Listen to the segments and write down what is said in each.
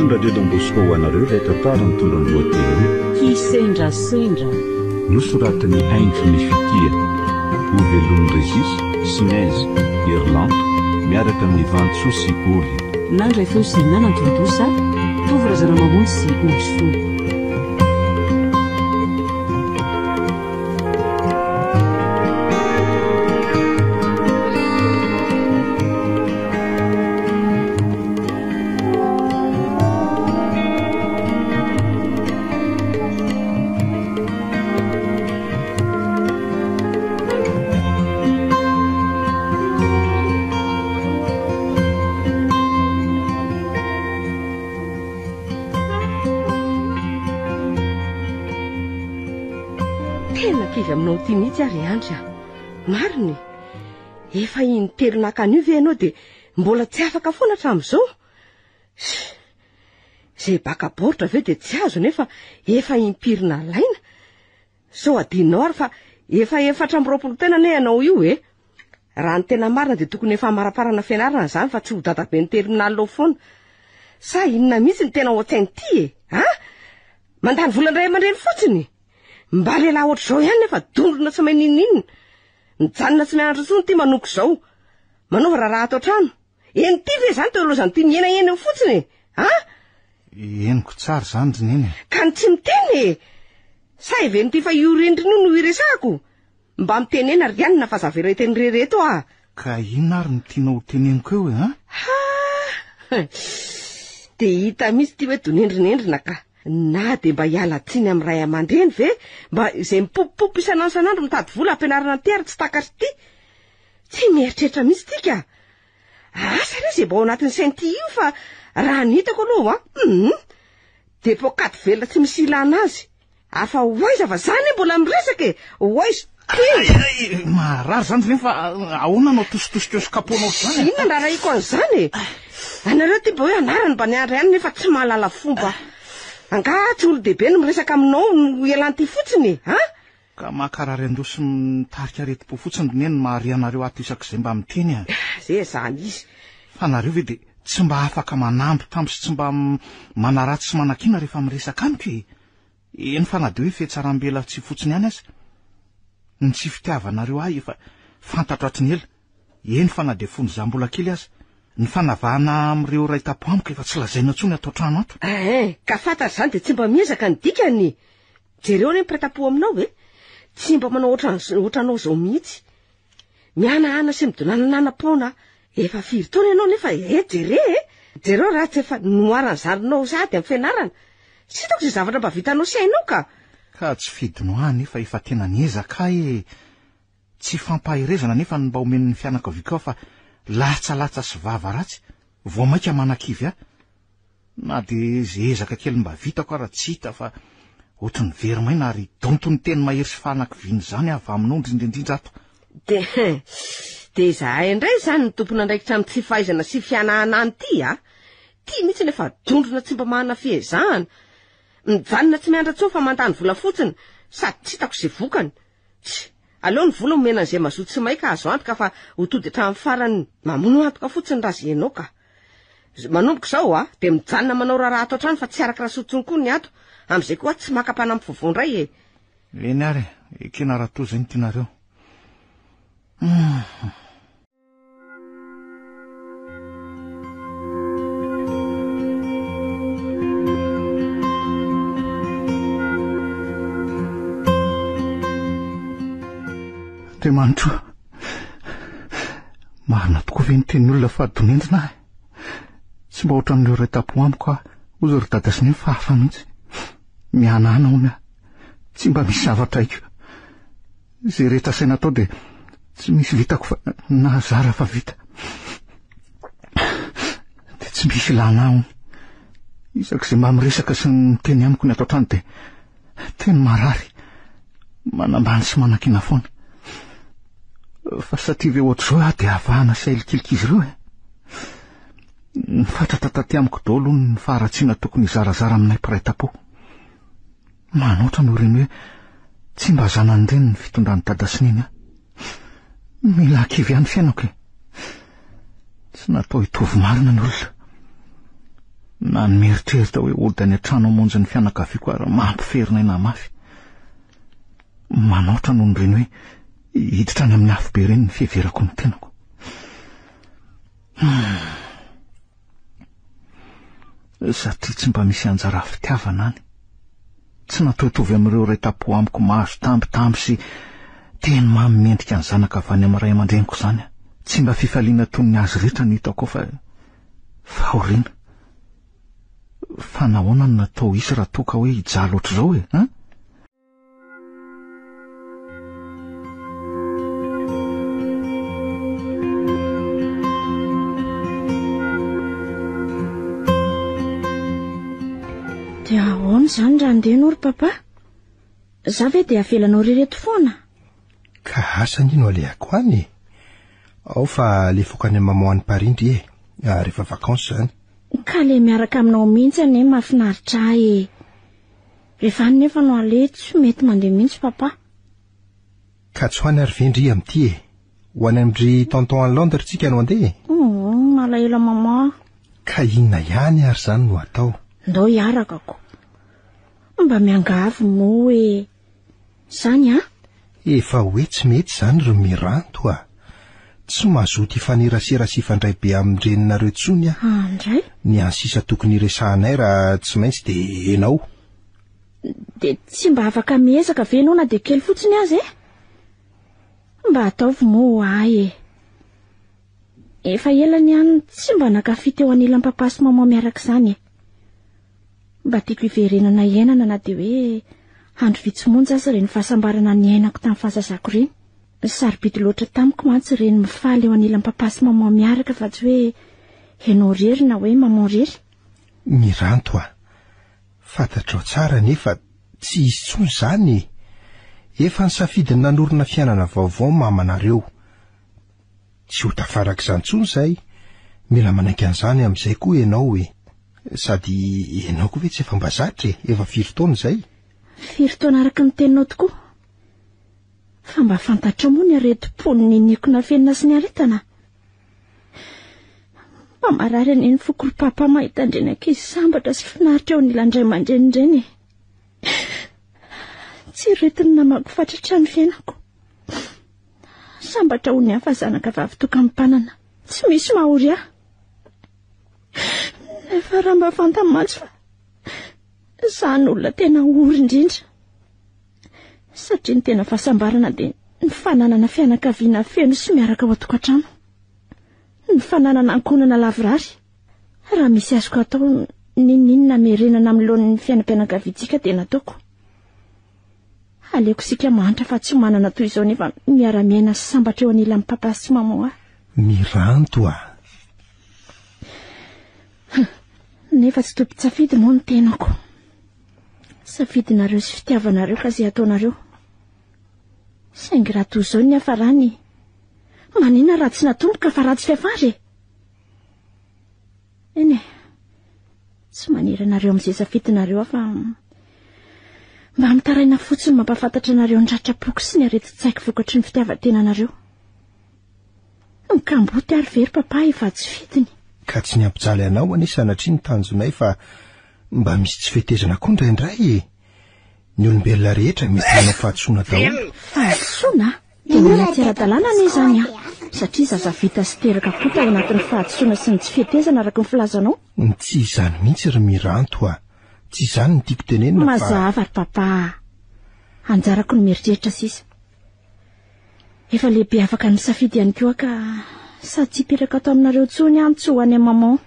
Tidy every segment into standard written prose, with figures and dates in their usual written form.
Mitondra Radio Don Bosco ho anareo ilay tantara mitondra ny lohateny hoe Kisendrasendra. Nosoratan'ny Heinrich Fitia, Ovelon Regis, Sinez, Irlanto, miaraka amin'ny Vantso sy Goly. Nandray feo sy nanantondosa, tovorazana mamonjy sy oso. Aminao ty mihitsy ary andra mariny efa intelo nakanio ve ianao de mbola tsy afaka foana hatramin'izao zay baka baoritra ve de tsy azo nefa efa impirina laina so adinao ary fa efa 420 taona ne ianao io raha ny tena marina de tokony efa maraparana fianarana zany fa tsy ho dadabe ny terminal ao foana sa inona mihitsy ny tena ohatsainy ty mandany volandray aman-dreny fotsiny mba lehilahy ohatr'izao ihany nefa dondrona tsy mahay ninninina mijanona tsy mianatra intsony ty manoko izao manaova raha atao trano eny ty ve zany teolozany ty miena eny eo fotsiny eniko tsara zany rineny ka ny tsy miteny sa eveny ty fa io rendriny io no iresahako mba miteny eny ary ianina fa zavereteny rereto ka inona ary ny tianao teneniko eo de hita misy ty hoe donendrinendrina ka na de mba hiala tsiny amin'ny ray aman-dreny ve mba izay mipopopopo isanandro mitady vola ampianarana ty ary tsy takatry ty tsy mieritreritra misy tika asa re zay mba ao anatin'ny sainty io fa raha ny hitako aloha de pokaty velona tsy misy ilana azy afa hoaiza fa zany mbola miresaka hoaiza marary zany nefa ahoana anao tositositosy kaponao zany inona ndraha raiko an'izany anareo ty mba hoe anarany mba niandra ihany nefa tsy mahalala fomba anga tsy olo dehibe no miresaka aminao no elanty fotsiny ka mahakarary andosy mitarika areti-po fotsiny rineny mahary anareo ato isak'izay mba miteny zay zany izy fa nareo ve de tsy mba afaka manamby tamby sy tsy mba manaratsy sy manakina rehefa miresaka amiko eny fa na de hoe fihetsaram-bela tsy fotsiny ihany aza ny tsy fitiavanareo efa fantatro atriny ela eny fa na de fony zambola kely aza ny fanavahana amin'ireo ray tapo amiko efa tsy lazaina intsony atao trano ato ka fantatra zany de tsy mba miezaka ny dikany jereo ny mpiray-tapo aminao tsy mba manao ohatranao zao mihitsy mianahana sy midonananana-pona efa 4 taona ianao nefa jereo raha tsy efa noarany zarinao sady amin'ny fianarana tsy hitako zay zavatra mba vitanao sy hainao ka tsy fidinoa nefa efa tena niezaka tsy fampahirezana nefa mba omeny ny fianakaviako fa latsalatsa sy vava ratsy vao maika manakivy na de zay ezaka kely mba vitako raha tsy hita fa ohatrany verimaina ary dontony teny mahery sy fanakiviany zany avy aminao indrindrindrindra ato de zahay indray zany ny tompona andraikitra amin'ny tsy fahaizana sy fianahana any ty mihitsy nefa dondrona tsy mba mahana fiezahana mijanona tsy miandra tsony fa mandany vola fotsiny sady tsy hitako zay vokany aleo ny vola momena an'izay mazoto sy maika azo antoka fa hotody hatramin'ny farany mamono antoka fotsiny raha zay ianao ka manomboka izao de mijanona manao raha atao trano fa tsy araka raha sotsony koa ny ato am'izay koa tsy makapanampy vovao indray eny ary ekena raha to zay ny tianareo Manitra marina tokoa ve ny tenin'olona fa donendrina tsy mba ohatran'ireo ray tapo amiko ozy ry dada sy ny fa hafa mihitsy mianahana hono tsy mba misy zavatra iko zay rehetra saina atao de tsy misy vitako fa nazara fa vita de tsy misy lana hono isak'izay mba miresaka sy miteny amiko ny atao trano de teny marary manambany sy manakina foana fa satria ve ohatr'izao de avahana sy ailikilikizy ireo ny fatrataty amiko daholo ny faharatsiana tokony zarazara aminay mpiray tapo manoatra no reny hoe tsy mba zanany reny ny fitondrany dada sy neny mila akivy ihany fiainako tsy natao hitovy marina ny olona Na ny mieritreritra hoe olo tany an-trano amonjy ny fianakaviako ary mampiferinaina mafy. Manoatra noho ny reny hoe hiditra any amin'ny afo be reny ny fiheverako ny tenako. Satria tsy mba misy anjara fitiavana any. Tsy natoitovy amin'ireo reta-po amiko mahazo tambitamby sy teny mamy mendrika ny zanaka avy any amin'ny ray aman-dreniko izany. Tsy mba fifaliana toy ny azy rehetra ny hitako fa fahoriana. Fa nahoana no natao isy raha toa ka hoe hijaly ohatr'izao e? Dia ahoana izany raha andehanao ry papa? Za ve dia avelanao rereto foana? Ka asa nino alehako any? Ao fa lefoka any maman any Parindry e, rehefa vakansa izany. Ka le miaraka aminao mihitsy ane mahafinaritra ahy e. Rehefa any nefa no ale tsy mety mandeha mihitsy papa. Ka tsy ho any ary Vendry amin'ity e. Ho any amin'ry tonton any Londres tsika no andeha. Malahelo mama. Ka inona ihany ary izany no atao? Ndao hiarakako. Mba miangavy moa e. Zany a? Efa hoe tsy mety izany ry miranto a. Tsy mazoto ifanerasera sy ifandray be amin'ireninareo tsony a. Andray? Ny ansisa tokony iresahanay raha tsy maintsy de enao. De tsy mba afaka miezaka ve ianao na de kely fotsiny azy e? Mba ataovy moa ahy e. Efa elany ihany tsy mba nakafy teo anilan'ny papa sy mama miaraka izany e. Mba tiako hiverenana iainana na de hoe andro vitsomonjy aza ireny fahasambarana ny ainako tamin'ny fahazazako ireny. Sarobidy loatra tamiko mantsy ireny mifaly eo anilan'ny papa sy mama miaraka fa tsy hoe ianao rery na hoe maman rery. Miranto a. Fantatrao tsara nefa tsy izy tsony izany. Efa nisafidiny nanorina fiainana vaovao mamanareo. Tsy ho tafaraka izany tsony izay. Mila manaiky an'izany amin'izay koa ianao e. Sady ianao koa ve tsy efa mbazatra e? Efa 4 taona izay. 4 taona araka ny teninao tokoa. Fa mba fantatrao moa ny aretim-pony ny nikona fenina sy ny aretana. Mba marary aneny foko ry papa mahita andreny ankizy sambatra sy finaritra eo nilandray aman-drenindreny. Tsy retiny namako fatratra ny fiainako. Sambatra ho ny hafa zanaka vavy tokam-panana. Tsy misy mahory ahy. Nefa raha mba fantamaso fa izany olona tena ory indrindra. Satria ny tena fahasambarana dia ny fananana fianakaviana feno sy miaraka ao an-tokantrano. Ny fananana ankonana lavorary. Raha misy azoko atao ninona merenana amin'ny lohan'ny fiainam-pianakaviantsika dia nataoko. Aleoko sika mahantra fa tsy manana toy izao nefa miara-miaina sy sambatra eo anilan'ny papa sy mama. Miranto a. Nefa tsy topi-tsafidy moa ny tenako. Safidinareo sy fitiavanareo ka izay ataonareo. Saingy raha toy izao ny hafarany. Manina raha tsy natomboka fa ratsy fiafary e. Eny e, tsy maniry anareo amin'izay safidinareo fa mba mitaraina fotsiny mampafantatra anareo ny tratrapoky sy ny areti-tsaiko vokatry ny fitiavan-tenanareo. Mikamboty ary very papa efa tsy fidiny. Ka tsy ny ampijaly anao anisy sanatria ny tanjonay fa mba misy tsy fetezana koa indraindray e. Ny olombelona rehetra mety manao fahatsoana daholo. Fahatsoana? Dia mila tsy ara-dalàna anie izany a. Satria zaza vita sy teraka koa tao anatin'ny fahatsoana sy ny tsy fetezana araka ny filazanao. Tsy izany mihitsy ry miranto a. Tsy izany ny tiako tenenina fa... Mazava ry papa. Anjarako ny mieritreritra sisa. Efa lehibe afaka ny safidy ihany koa ka sady tsy hipiraka atao aminareo tsony any tsy ho any maman.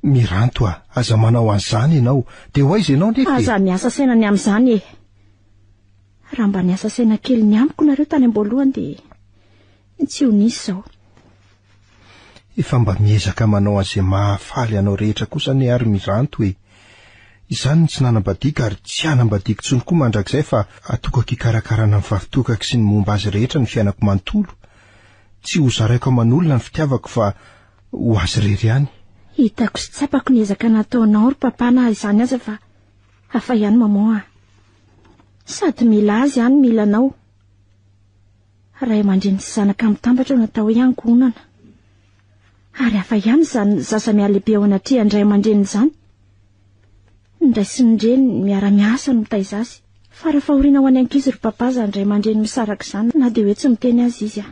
Miranto a, aza manao an'izany ianao. Dia ho aiza ianao nefa? Aza miasa saina ny amin'izany e. Raha mba niasa saina kely ny amiko nareo tany am-boalohany dia tsy ho nisy izao. Efa mba miezaka manao an'izay mahafaly anao rehetra kosa ny ary miranto e. Izany tsy nanambadiaka ary tsy hanambadiako tsony koa mandrakizay fa atokako ikarakarana ny vavitokako sy ny momba azy rehetra ny fiainako manontolo. Tsy ho zaraiko aman'olona ny fitiavako fa ho azy rery ihany. Hitako sy tsapako ny ezaka nataonao ry papa na izany aza fa hafa ihany maman. Sady mila azy ihany mila anao. Ray aman-dreny sy zanaka mitambatra natao hoe ankonana. Ary hafa ihany izany zaza mialehibe ao anaty andray aman-dreny izany. Ndray sy ny reny miara-miasa no mitahiza azy. Fa raha fahoriana ho any ankizy ry papa aza andray aman-dreny misaraka izany, na dia hoe tsy miteny azy izy a.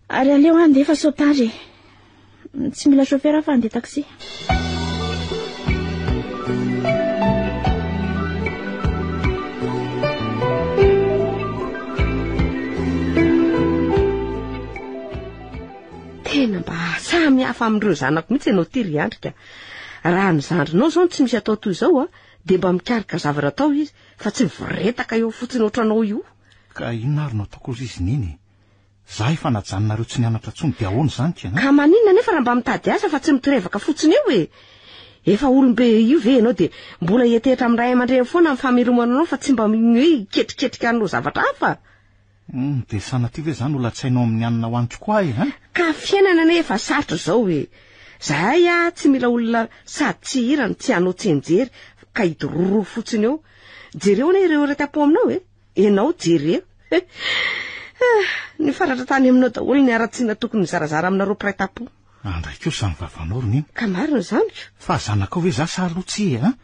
Ary aleo andeha efa saotary. Tsy mila chauffeur fa andeha taxi. Tena mba samy hafa amin'ireo zanako mihitsy ianao ty ry andrika. Raha ny zandrinao zao tsy misy atao toy izao a, dia mba mikarika zavatra atao izy, fa tsy mivoretaka eo fotsiny ohatranao io. Ka inona ary no ataoko izy niny? Za efa najanonareo tsy nianatra tsony dia ahoana izany kena? Ka maninona nefa raha mba mitady asa fa tsy mitorevaka fotsiny eo e. Efa olombe io ve ianao dia mbola hietehitra amin'ny ray aman-dreny foana amin'ny fameromananao fa tsy mba hoe ketriketrika anao zavatra hafa. Dia sanaty ve zany ho latsainao amin'ny anina hoaniko koa ha? Ka fiainana nefa sarotra zao e. Zahay tsy mila olona sady tsy hirany tsy hanao tsenjery ka hidororo fotsiny eo. Jereo ne ireo retapo aminao e. Enao jereo. Ny faratra tany aminao daholo ny aratsiana tokony zarazara aminareo mpiray-tapo. Andray koa izany vavanao ry niny. Ka marina izany ko. Fa zanakao hoe za sa alotsy ha?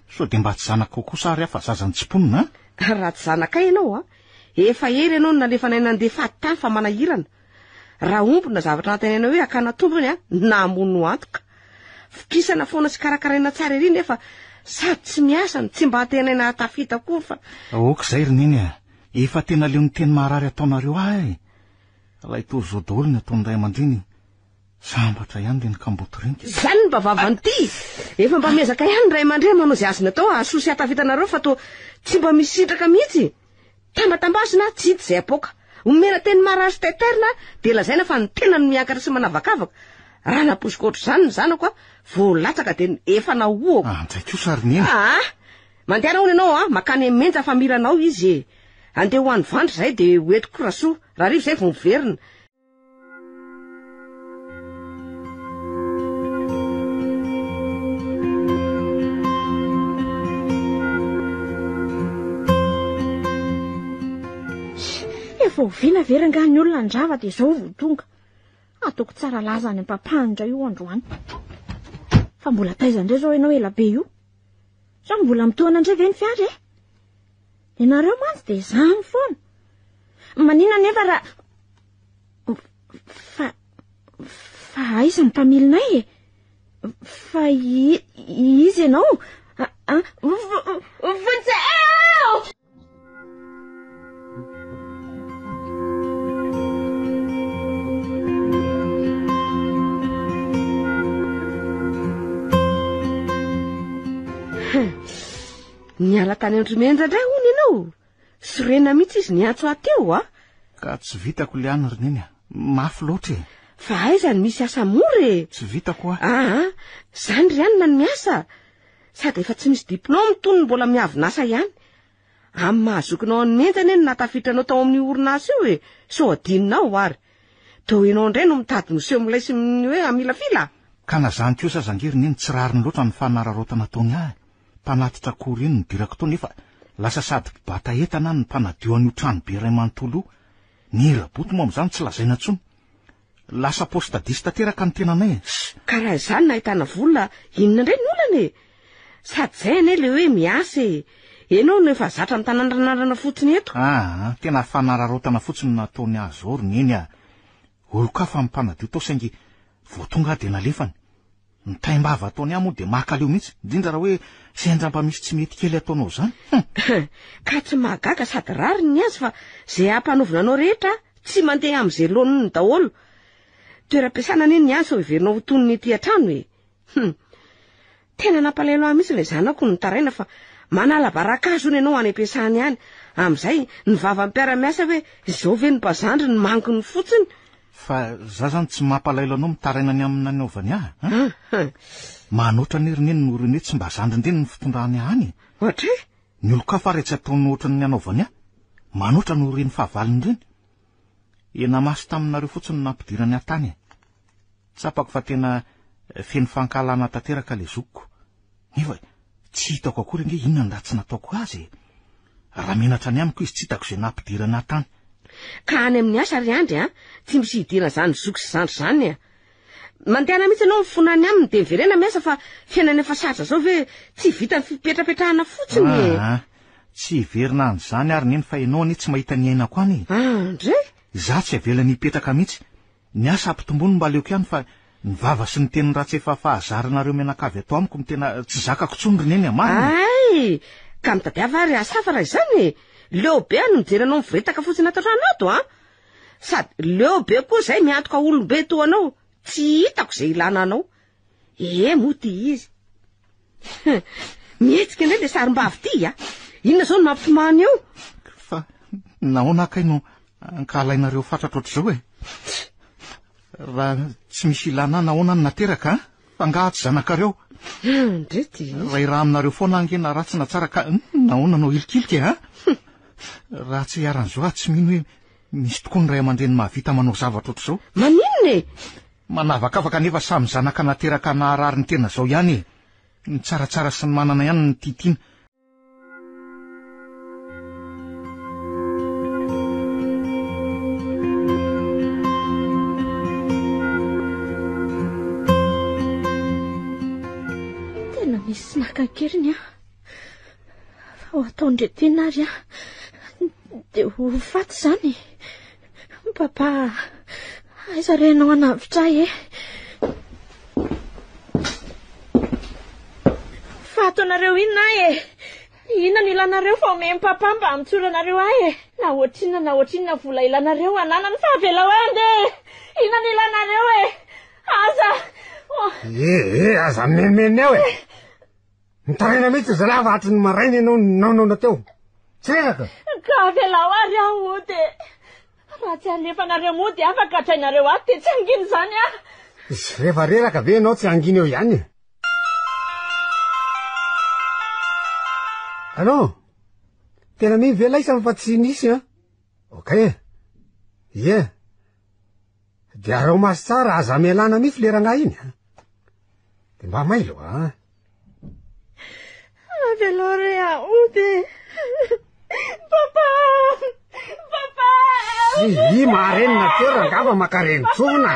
So dia mba tsy zanakao kosa ary hafa zazany tsy mponina. Raha tsy zanakay ianao a, efa ery ianao nalefa nay nandeha faty tany fa manahirana. Raha ompona zavatra nantenainao hoe akana tompony a, namono antoka. Fikisana foana sy karakaraina tsara ery nefa sady tsy miasa tsy mba tenaina tafita koa fa. Okizay ry niny a. Efa tena leo ny teny maharary ataonareo ahy. Raha itory zao daholo ny ataon'ny ray aman-dreny. Sambatra ihany le ny kamboto renky. Zany ny mbavavany ty. Efa mba miezaka ihany ny ray aman-dreny manao izay azony atao asosy atavitanareo fa to tsy mba misitraka mihitsy. Tambatambasina tsy hita izay apoka. Omena teny marary teterina dia lazaina fa ny tena ny miakatra sy manavakavaka. Raha naposikotra izany ny zanako a, voalatsaka dia efa nahoako. Andray kosa ry niny. Mandeha hono ianao a, makany menja famiranao izy. Andeha ho an'ny vandry izay dia hoentiko rasoa. Raha rivo izay vao miverina. Efa oviana veranga ny olona andrava dia izao vao tonga. Ataoko tsara laza any ampampandra io androany. Fa mbola taizandray zao ianao ela be io. Sa mbola mitohana andray ve ny fiara e? Ianareo mantsy dia izany foana. Manina nefa raha fa aiza ny mpamilinay e? Fa izy ianao? Vonjeo! Niala tany andromenja indray hono ianao. Sorena mihitsy izy niantso ateo a. Ka tsy vitako le any ry niny a. Mafy loatra e. Fa aiza ny misy asa mora e. Tsy vitako a. Zany ry anina ny miasa. Sady efa tsy misy diplôma toy ny mbola miavinasa ihany. Amin'ny mahazokinao any menjany ny natafitranao tao amin'ny orinasa io e. So adinonao ary. Teo ianao indray no mitady miseho milay sy hoe amilafila. Ka nazany kosa zangery niny tsy rariny loatra ny fanararotana taony ahy. Mpanatitra akory iny nidirako tao nefa lasa sady bata entana ny mpanadio an'io trano be iray manontolo. Ny raboto moa amin'izany tsy lazaina tsony. Lasa postadista teraka ny tenanay. Ka raha izany nahitana vola inona indray ny olana e. Sady zay ane le hoe miasa e. Ianao no efa zatra ny tanandranarana fotsiny eto. Tena fanararotana fotsiny nataony azy oro niny a. Olo ka fa mipanadio tao saingy vao tonga dia nalefany. Ny taim-bava ataony ahy moa dia makaleo mihitsy, indrindra raha hoe sendra-mba misy tsy mety kely ataonao izany. Ka tsy mahagaga sady rary ny azy fa izay hampanovonanao rehetra tsy mandeha amin'izay loniny daholo. Toeram-piasana neny ny azy sao iverinao ho tonony ety an-trano e. Tena nampalahelo ahy mihitsy ilay zanako ny taraina fa manala barakazo ny ianao any am-piasany any. Amin'izay ny vava mpiara-miasa hoe izao ve ny mpazandry ny manginy fotsiny. Fa za zany tsy mampalahelo anao mitaraina ny amin'ny nanaovany ahy. Manoatra ny erineny ny oriny tsy mba zandrindreny ny fitondrany any. Ohatra e? Ny olo ka fa rehetra ataony ohatra ny anaovany ahy. Manoatra ny oriny fahavaliny ireny. Ena masy taminareo fotsiny nampidirany atany. Tsapako fa tena feno fankalana tanteraka le zokiko. Nefa tsy hitako akory nge inona ny ratsy nataoko azy. Raha menatra ny amiko izy tsy hitako izay nampidirany atany. Ka any amin'ny asa ry andry tsy misy hidirana zany zoky sy zandry zany mandehana mihitsy anao mifonany aminy de verena miasa fa fiainana efa satra zao ve tsy vita ny fipetrapetrahana fotsiny. Tsy verina an'izany ary neny fa ianao anie tsy mahita ny ainako any. Ndray za tsy avela nipetraka mihitsy ny asa ampitombony mba aleoko ihany fa ny vava sy ny teny ratsy efa fahazaranareo menakavy atao amiko ny tena tsy zakako tsondrony eny amarina. ay ka mitadiava ary asafa raha izany leo be no mijery anao mivoretaka fotsiny ataotrano ato sady leo be koa zay miantoka olombe to anao tsy hitako zay ilana anao moa ty izy mihetsika indray le sarim-bavy ty inona zao no mampifimany eo fa nahoana kay no ankalainareo fatratra ohatr'izao raha tsy misy ilana nahoana ny nateraka fangahatsy zanakareo ndrety raha iraha aminareo foana angena ratsy na tsara ka nahoana no ilikilika raha tsy hiaran'izao tsy mino hoe misy tokoa ny ray aman-dreny mahavita manao zavatra ohatr'izao. maninona manavakavaka nefa samy zanaka nateraka naharary ny tena zao ihany ny tsaratsara sy ny manana ihany ny titiana. tena misy sy nakakeriny fa ho ataondretena ary de ho faty zany papa aiza renao anavitra fatonareo inona inona ny ilanareo fa omeny papa mba mitsoranareo na ohatrinona vola ilanareo ananany fa avela ande inona ny ilanareo aza aza menimeny eo mitaraina mihitsy zalahy vatry ny maraina ianao naonao teo tsy reraka ka avela ary aho de raha tsy alefanareo moa de afaka hatrainareo aty de tsy anginy zany rehefa reraka ve ianao tsy anginy eo ihany allô tena mivela isa fa tsy nisy okey de arao masy tsara aza mialana mify lerangah iny de mba mailo avela re aho de papa i maharenina toerana ngava makarenitsona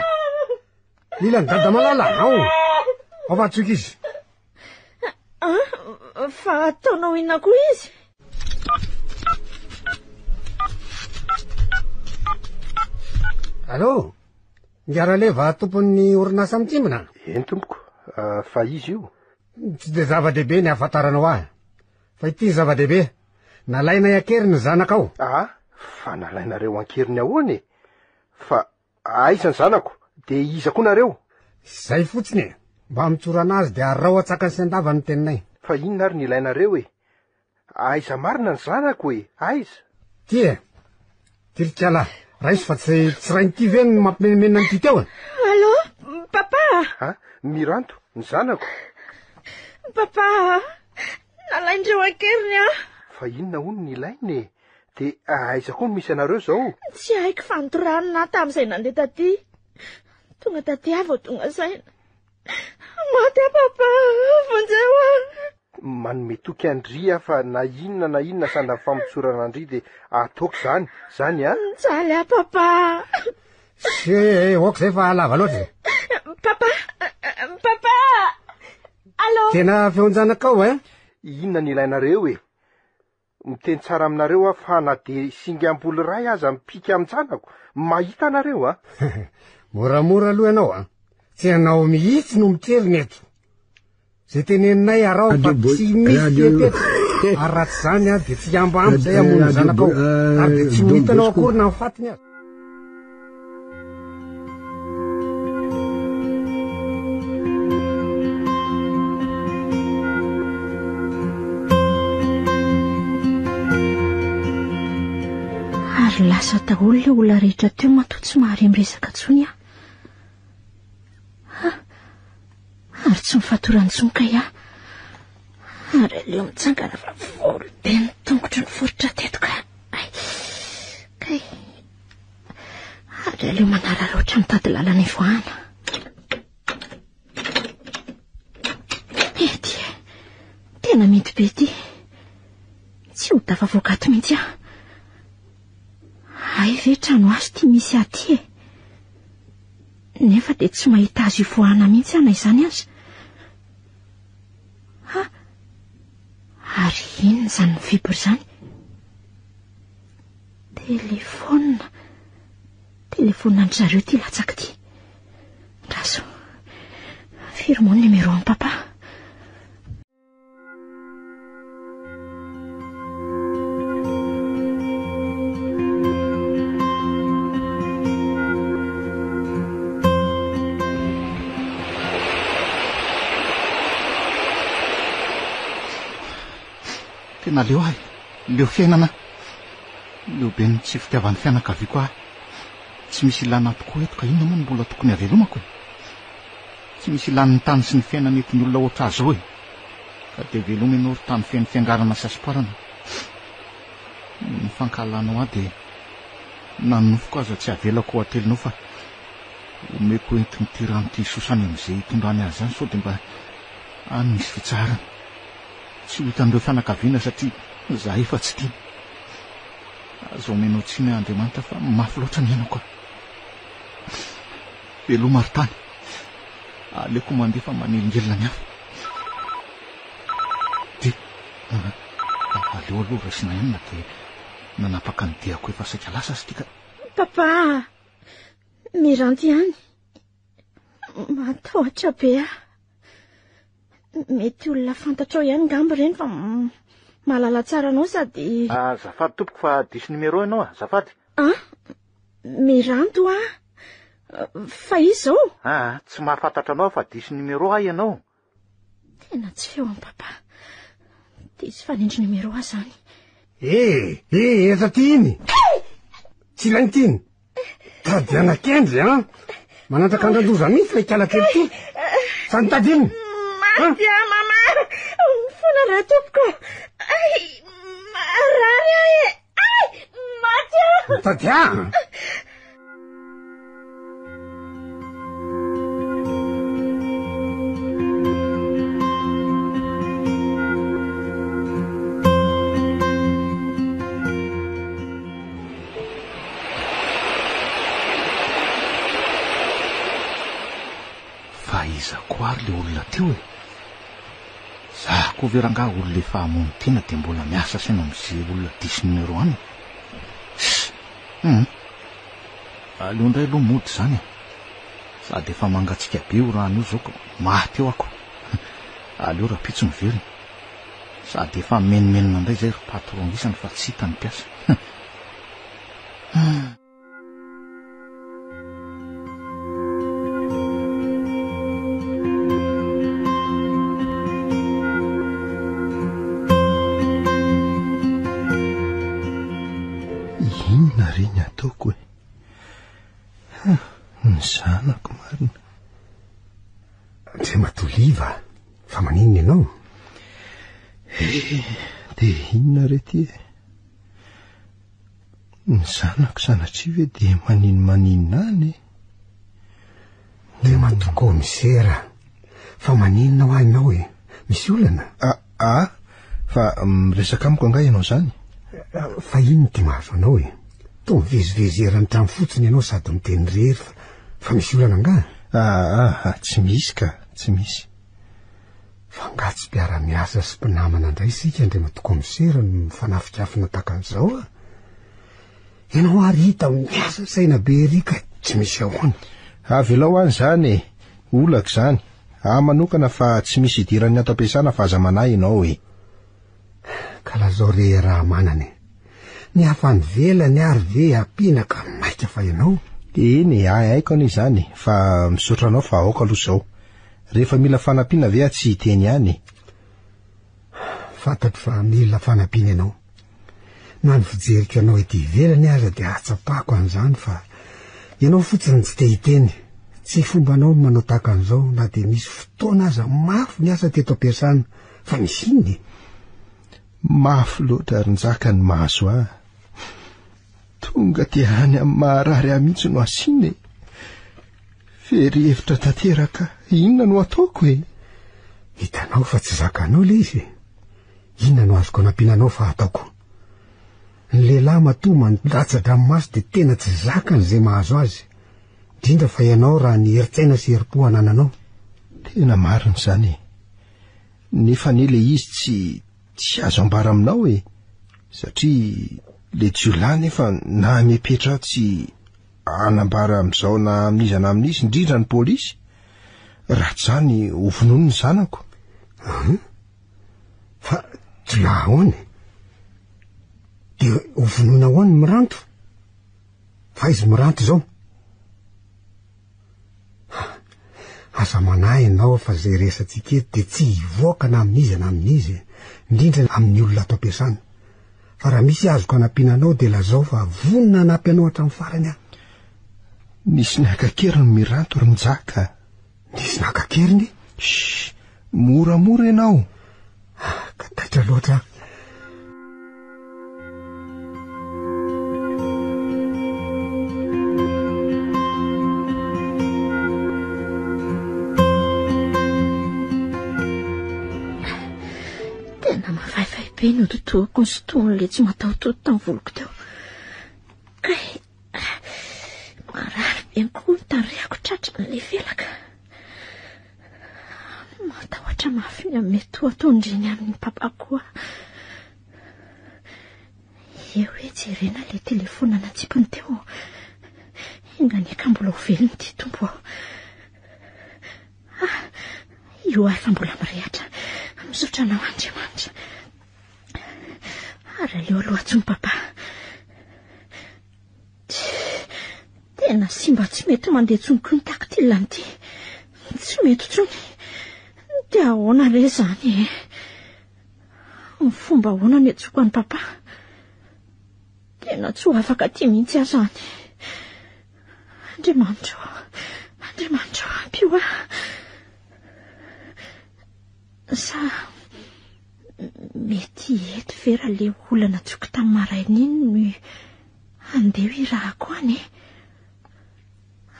ilany dada malala ao fa tsoky izy fa ataonao inona koa izy allô ngiaraleva tompon'ny orinasa mitimbina eny tompoko fa izy io tsy de zava-dehibe ny ahafantaranao fa ity zava-dehibe nalaina iakeriny zanakao fa nalainareo ankeriny ahoany fa aisany zanako de iza koa nareo zay fotsiny mba mitsorana azy de arao atsakany sy andava ny teninay fa inona ary ny ilainareo aiza marina ny zanako aiza tilikala raiso fa tsy rain'ity ve ny mampimenimena nyty teo allô papa miranto ny zanako papa nalaindreo ankeriny fa inona hono ny ilainy de aiza koa no misy anareo zao tsy haiko fanotoranona tam'izay nandeha taty tonga taty avo tonga saina maty papa vonjeo manome toky andria fa na inona sanda famitsorana andry de ataoko zany jaly papa oka zay fa lava loatra papa allô tena feonjanakao inona ny ilainareo miteny tsara aminareo fa na de singamboly ray aza mipika aminjanako mahita anareo moramora aloha ianao tsy anao mihitsy no miteriny eto zay teneninay arao fa tsy misy eteto ary ratsy zany de tsy ambamby zay amono zanakao ary de tsy mihitanao akorina ny fatiny azy ary lasa daholo le olona rehetra teo matoa tsy mahary miresaka tsony ary tsy mifatorany tsonka ary aleo mitsangana fa volo be ny tongotra ny foritra teto kay ary aleo manara roatra mitady lalana ivoahana tena mety be ty tsy ho tafavoakato mihitsy ay ve trano azy ty misy aty nefa dia tsy mahita azy ivoahana mihitsy ana izany aza. Ary inona izany mivibry izany? Telefonina an zareo ty latsaka ty. Raso, firy moa ny numéro an papa? Tena leo ahy, leo fiainana, leo be ny tsy fitiavan'ny fianakaviako ahy. Tsy misy ilana tokoa eto ka inona moa ny mbola tokony havelomako e. Tsy misy ilan'ny tany sy ny fiainana entin'ny olona oatra azy e. Ka dia veloma ianao ry tany feno fiangarana sy asiparana. Ny fankalanao ahy dia nanofoko aza tsy havelako ho atelinao fa omeko entiny tirany ty sosany amin'izay hitondrany azy zany sao dia mba any misy fitsarana. Tsy ho hitan'ireo fianakaviana satria za efa tsy tiana. Azo omenao tsiny Andriamanitra fa mafy loatra ny ainako. Veloma ry tany, aleoko mandefa manelingelina ny hafa. Dia aleo aloha raisina ihany dia nanapaka ny diako efa saika lasa sy tika. Papa, miranty ihany. Matahotra be aho. Mety olona fantatrao ihany ngamba ireny fa mahalala tsara anao sady... Azafady tompoko fa diso numéro ianao azafady. Miranto fa izy zao? Tsy mahafantatra anao fa diso numéro ahy ianao. Tena tsy feo amin'ny papa. Diso fanindry numéro ahy zany. Efa tiany. Tsy ilainy tiany. Tadiana kendry manataka andrandoza mihitsy ilay kalakely ty. Sa nitadiny? Maty mama. Fona raha tompoko. Marary ahy. Maty. Tadia. Faizako ary le olona teo e. Za koa verangah olona efa hamono tena dia mbola miasa saina amin'izay olona diso numéro any. Aleo indray aloha mody izany e. Sady efa mangatsika be io rano io zao ka maty eo ako. Aleo raha pitso miverina. Sady efa menomenona indray izay ry patron isany fa tsy hita ny mpiasa. Inona reny ataoko e? Ny zanako marina. Tsy matoliva, fa maninona ianao? Dia inona re ty e? Ny zanako sanatria ve dia maninona any e? Dia matoko misera, fa maninona ho ainao e? Misy olana? Fa miresaka amiko angah ianao zany? Fa inona ty mahazo anao e? To mivezivezerany trano fotsiny ianao sady miteny rery fa misy olana angah? Tsy misy ka, tsy misy. Fa nga tsy mpiara-miasa sy mpinamana indray sika ndray matoko misera no mifanafikafina taka an'izao a. Ianao ary hita miasa saina be rika tsy misy ahoana. Avelao any zany e, olako zany. Manokana fa tsy misy idiran'ny ato am-piasana fa aza manahy ianao e. Ka lazao re raha manane. Ny hafany velany ary ve ampiana ka maika fa ianao? Eny, haiko any izany fa misaotra anao fa aoka aloha zao. Rehefa mila fanampiana ve tsy hiteny ihany? Fantatro fa mila fanampiana ianao. Na ny fijeriko ianao ety ivelany aza dia atsapako an'izany fa ianao fotsiny tsy te hiteny. Tsy fombanao no manao tahaka an'izao na dia misy fotoana aza mafy miasa teto am-piasana fa misy inona e? Mafy loatra ary nzaka ny mahazo ahy. Tonga dia any amin'ny maharary ahy mihitsy no asiana e. Fery hevitra tanteraka, inona no ataoko e? Hitanao fa tsy zakanao le izy. Inona no azoko nampiananao fa ataoko? Ny lehilahy matoa mandatsa-dranomasy dia tena tsy zakany izay mahazo azy. indrindra fa ianao raha ny heritsaina sy herim-po anananao. Tena marina zany nefa ny le izy tsy azo ambara aminao satria le jiolahy nefa na mipetra tsy anambara amin'izao na amin'izana amin'izy indrindra ny polisy. Raha zany hovonono ny zanako. Fa jiolahy ahoany de hovonoina ahoany miranto fa izy miranto zao. Asa manahy ianao fa zay resantsika eto de tsy hivoaka na amin'izy na amin'izy indrindra amin'ny olona ato ampiasana. Fa raha misy azoko anampiananao de lazao fa vonona anampy anao hatramin'ny farany aho. Nisy nakakeriny miranto ary mijaka. Nisy nakakeriny? Moramora ianao. Ka taitra loatra. Tena mafaifay be ny ototoako ny sotoan'le tsy matahototo tamin'ny voloko teo. Kay marary be ny koa ny tarehako tratra n'le velaka. Matahotra mafy ny amin'ny mety atondriny amin'ny papa koa. Eo hoe jerena le telefona natsipany teo. Inganiaka mbola ho velony ty tombo ao. Io ahy fa mbola mirehatra misaotra anao Andriamanitra. Ary aleo aloha tsony papa. Tena simba tsy mety mandeha tsony koa ny taktilany ty. Tsy mety tsony. De ahoana re zany ny fomba ahoana ny atsoako any papa. Tena tsy ho afaka ty mihitsy aho zany. Andriamanitra ampio aho. Sa mety eto vera le olana tsoky tamin'ny maraina iny no andeha hirahako any.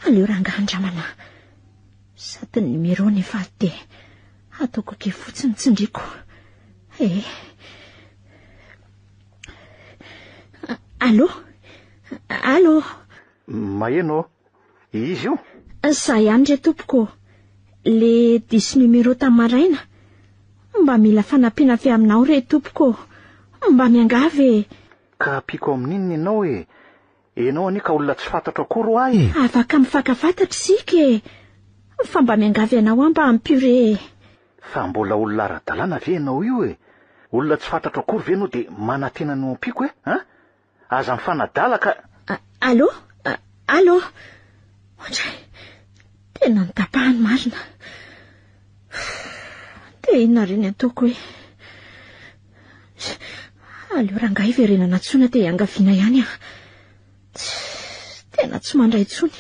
Aleo ranga andramana sady ny numéro nefa de ataoko ke fotsiny tsindriko. Allô? Maheno? Izy io? Sa ihany re tompoko. Le disy numéro tamin'ny maraina. Mba mila fanampiana avy aminao re tompoko. Mba miangavy. Ka piko amin'inony ianao enao ani ka olona tsy fantatra akory ahy. Afaka mifankafantatra sika. Fa mba miangavy anao mba ampure. Fa mbola olona ara-dalàna ve ianao io olona tsy fantatra akory ve ianao de manatena no ampiko aza mifanadala ka. Allô? Tena nitapahany marina. De inona reny ataoko hoe. Aleo rangahy verenana tsona te hiangaviana ihany aho. Tena tsy mandray tsony.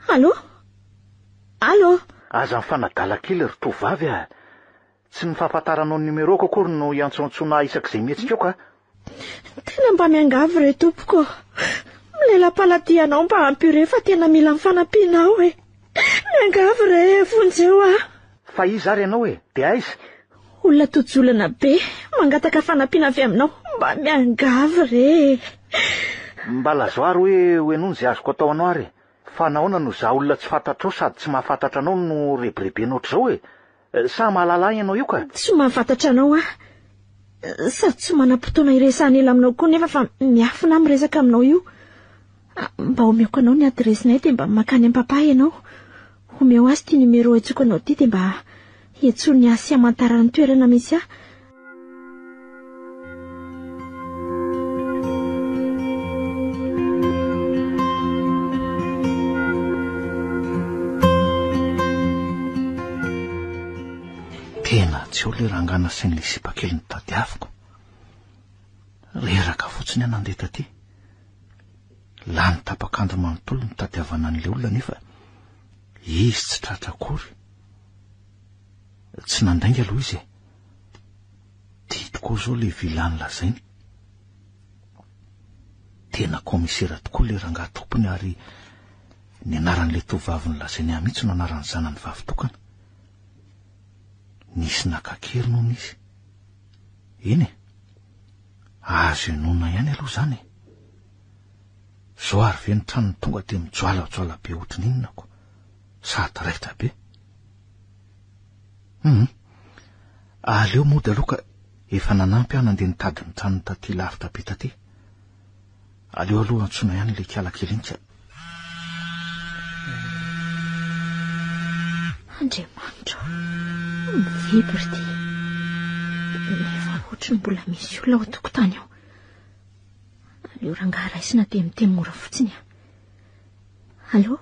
Allô? Aza mifanadala kely ry tovavy tsy nifahafantaranao ny numéro-ko akory no iantsoantsona isak'izay mihetsika ka. Tena mba miangavy re tompoko. Milela-paladianao mba ampure fa tena mila mifanampianao miangavy re vonjeo Fa izy ary ianao de aiza? Olona tojolana be mangataka fanampiana avy aminao mba miangavy re. Mba lazoary hoe nono zay azoko atao anao ary. Fa nahoana no za olona tsy fantatrao sady tsy mahafantatra anao no rebirebe noatr'izao sa mahalala ianao io ka? Tsy mahafantatra anao sady tsy manam-potoana iresahana ela aminao koa nefa fa miafina miresaka aminao io. Mba omeko anao ny adresinay de mba makany am-papa ianao. Omeo azy ty numéro etsoko anao ty de mba etsony azy sy amantara ny toerana misy Tena tsy ole rangana sy ny sipakely ny tadiaviko. Reraka fotsiny aho nandeha taty. Lany tapakandro manontolo ny tadiavana an'le olona nefa izy tsy tratra akory. Tsy nandainga aloha izy tiako zao le vilany lazainy. Tena komisera tokoa le rangahy tompony ary ny anaran'le tovavy ny lazainy ahy mihitsy no anaran'ny zanany vavy tokana. Nisy nakakery noho izy. Eny azo enona ihany aloha zany. zao ary ve ny trano tonga de mijoalajoala be ohatrin'inonako sady raitra be. Aleo mody aloha ka efa nanampy aho nandeha nitady ny trano taty lavitra be taty. Aleo aloha antsona ihany le kialakelinika. Andriamanitra, mivibry ty. Nefa ohatrany mbola misy olona ao an-tokotany ao. Aleo rangaha raisina de mitemora fotsiny aho. Allo?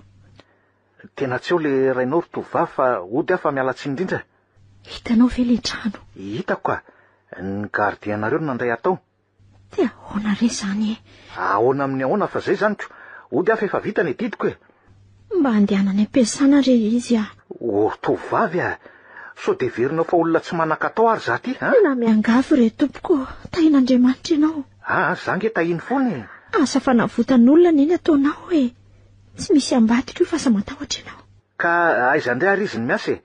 Tena tsy eo le rainao tovavy fa ody aho fa miala tsiny indrindra. Hitanao ve le trano? Hitako ka. Ny gardianareo nandray atao. Te ahoana re zany e? Ahoana amin'ny ahoana fa zay zany ko. Ody aho fa efa vita ny didiko e. Mba andehanany am-piasana re izy ah. Tovavy ah. So de verinao fa olona tsy manan-katao ary za ty, ha? Na miangavy re tompoko, tahin'Andriamanitra ianao. Zange tahiny foana. Asa fanavotan'olona neny ataonao e. Tsy misy ambadika io fa sa matahotra ianao. Ka aiza indray ary izy ny miasa e?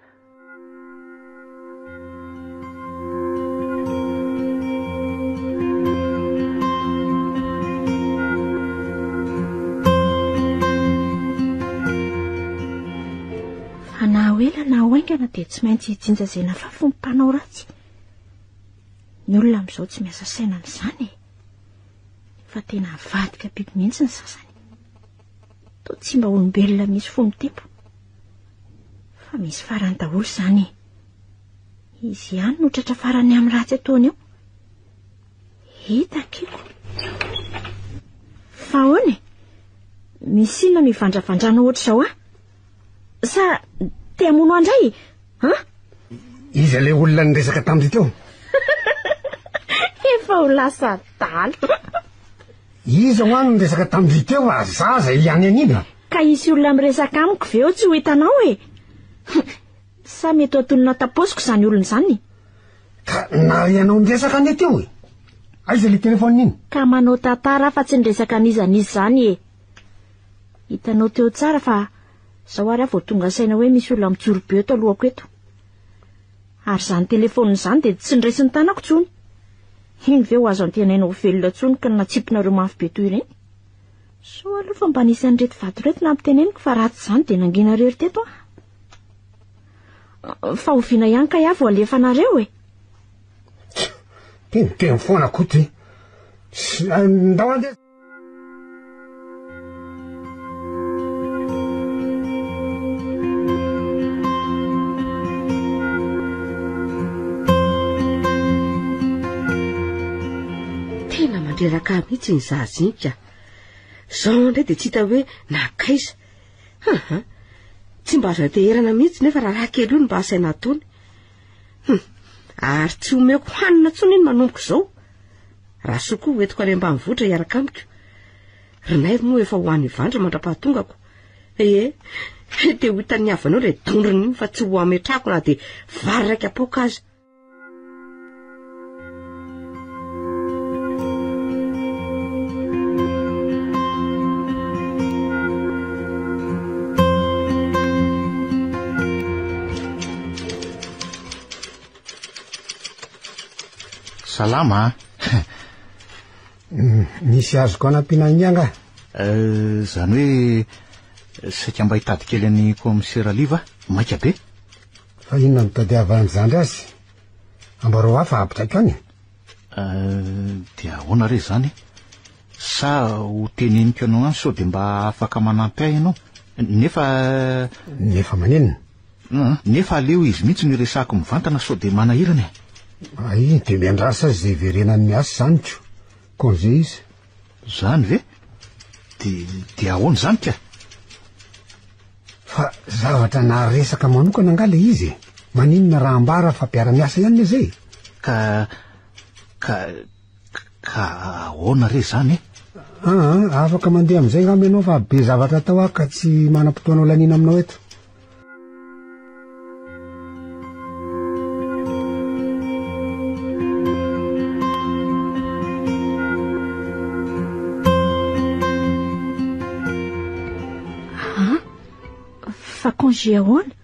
Fa na hoela na hoaingana de tsy maintsy hitsinja zay nafafy ny mpanao ratsy. Ny olona amin'izao tsy miasa saina n'izany e. Fa tena avadika biby mihitsy ny sasany. To tsy mba olombelona misy fo mitempo. Fa misy farany daholo zany. Izy ihany no tratra farany amin'ny ratsy ataony eo. Hitakiko. Fa hoane? Misy inona mivandravandrana ohatr'izao ah? Sa te hamono andray? Iza le olona niresaka tamindry teo? Efa ho lasa dalo. Iza ho any niresaka tamindry teo zaza ihany anina. Ka isy olona miresaka amiko ve o tsy ho hitanao e? Sa mety ho atonona taposiko zany olona zany? Ka na ianao niresaka ane teo e? Aiza le telefôniny iny? Ka manao tantara fa tsy niresaka an'izan'izy zany e. Hitanao teo tsara fa zao ary vao tonga saina hoe misy olona mijoro be eto alohako eto. Ary zany telefôniny zany de tsy niresi ny tanako tsony. Iny ve ho azo antenainao velona tsony ka natsipinareo mafy be toy ireny? So aloha fa mba nisy an'ireto vato reto nampiteneniko fa ratsy zany de nangina rery teto ah. Fa oviana ihany ka avo alefanareo e. Teny foana koty. Ndao andeha. Tena mandreraka mihitsy ny zazinika. Zao ndray de tsy hita hoe nakaiza. Tsy mba azo ateherana mihitsy nefa raha kely io mba asaina atony. Ary tsy omeko hanina tsony iny manomboka izao. Raha sokoa hoentiko any ambanivohitra hiaraka amiko. Rinay moa efa ho any Ivandra mandra-pahatongako. De ho hitany havanao le dondrony iny fa tsy ho ametrako na de vary raika apoka aza. Salama. Nisy azoko anampiana ianga. Zany hoe saika mba hitady kely any komisera liva maika be. Fa inona mitadiavana zany azy? Ambaro hafa apitraka any. De ahoana re zany? Sa ho tenenika anao any sao de mba afaka manampy ahy ianao. Nefa manenina. Nefa aleo izy mihitsy ny resako mivantana sao de manahirana e. Ay, de miandrasa zay verenany miasa zany ko. Konze izy. Zany ve? De ahoana zany ka? Fa zavatra naresaka manokana angala izy. Maninona raha ambara fa mpiara-miasa ihany zay. Ka ahoana re zany e? Afaka mandeha am'izay ngamy ianao fa be zavatra atao ah ka tsy manam-potoanao lanina aminao eto. Fa congé ahoana?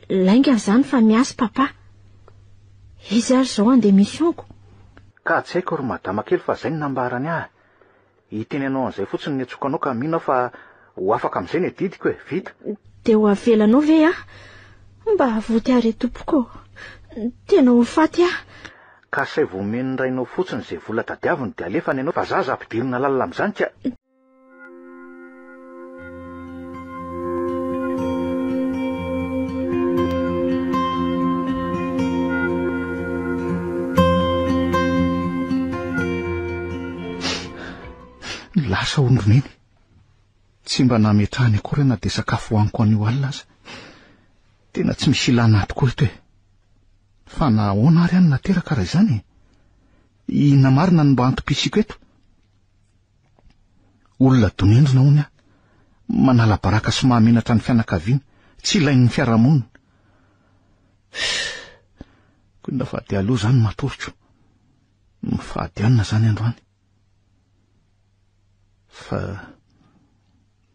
Lainga zany fa miasa papa. Izy ary zao andeha missionko. Ka tsy haiko ry madama kely fa zay ny nambarany ah. Itenenao an'izay fotsiny ny atsokanao ka mino fa ho afaka amin'izay ny didiko vita. De ho avelanao ve mba voty ary tompoko. Tena ho faty Ka say vomen'ny rainao fotsiny izay vola tadiaviny dia alefany ianao fa zaza ampidirina lalina amin'izany ka. Lasa ondroneny. Tsy mba nametrahany akory na dia sakafo hoaniko an'io alina aza. Tena tsy misy ilana tokoa ito Fa nahoana ary any nateraka raha izany Ina marina no mba antom-pisiko eto. Olona donendrona hono manala baraka sy mahamenatra ny fianakaviana, tsy ilain'ny fiarahamonina. Kuna fady aloha zany matorotro. Mifady anina zany androany. Fa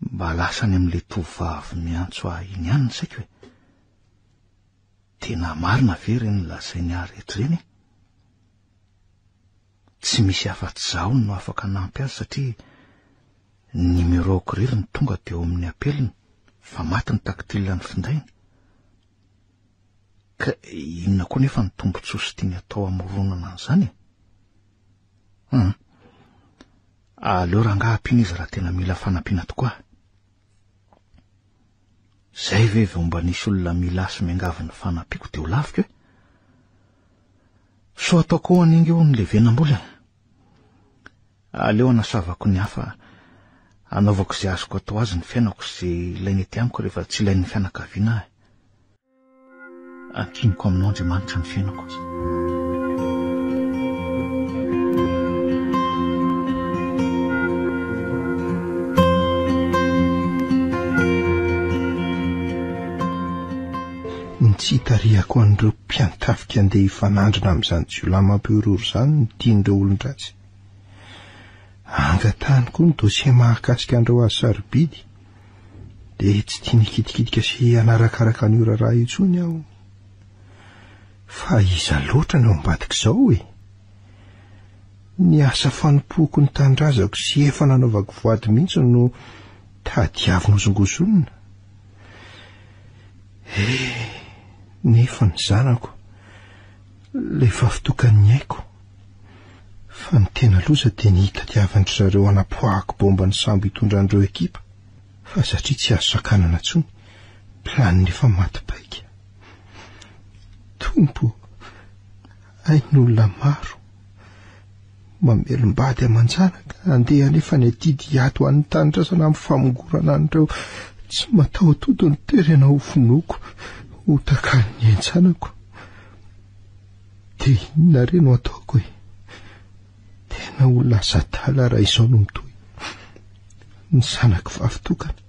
mba lasany amin'le tovavy miantso iny ihany saiko Tena marina very ny lazainy rehetra reny. Tsy misy afa-tsy zaho no afaka nampy azy satria numéro korery ny tonga dia eo amin'ny apeliny fa maty ny takitila ny findainy. Ka inona koa nefa ny tombontsoa tiany atao amoronana an'izany Aleo rangaha ampiana izy raha tena mila fanampiana tokoa. Zay ve mba nisy olona mila asy miangavy ny fanampiako dia ho laviko So ataoko hoany eo ny levenam-bola. Aleo anasavako ny hafa anaovako izay azoko atao azy ny fiainako izay ilainy ety amiko rehefa tsy ilain'ny fianakaviana Ankiniko aminao Andriamanitra ny fiainako Tsy hitariako an'ireo mpiantafika andeha hifanandrina amin'izany jiolalam-mampiororo izany ny tian'ireo olon-dratsy. Angatahany koa ny dosie mahakasika an'ireo azy sarobidy dia tsy tia nikitikitika sy hanarakaraka ny ora raha intsony aho. Fa iza loatra no ambadika izao Ny asa fanompoako ny tandrazako sy efa nanaovako voady mihitsy no tadiavina ozongosonina. Nefa ny zanako lefa fitokany aiko fa ny tena loza dia ny hitadiavandry zareo anapoahako bomba ny sambo hitondrandreo ekipa fa satria tsy azo sakanana tsony planiny efa maty-paika. Tompo, ain'olona maro mamelombady aman-janaka andeha nefa ny adidy hiato an'ny tanindrazana amin'ny famongorana an'ireo tsy matahototo ny terena ho fonoko ho takany ny entsanako. Dia inona re no ataoko Tena olona sadala raha izao no mitohy ny zanako vavitokana.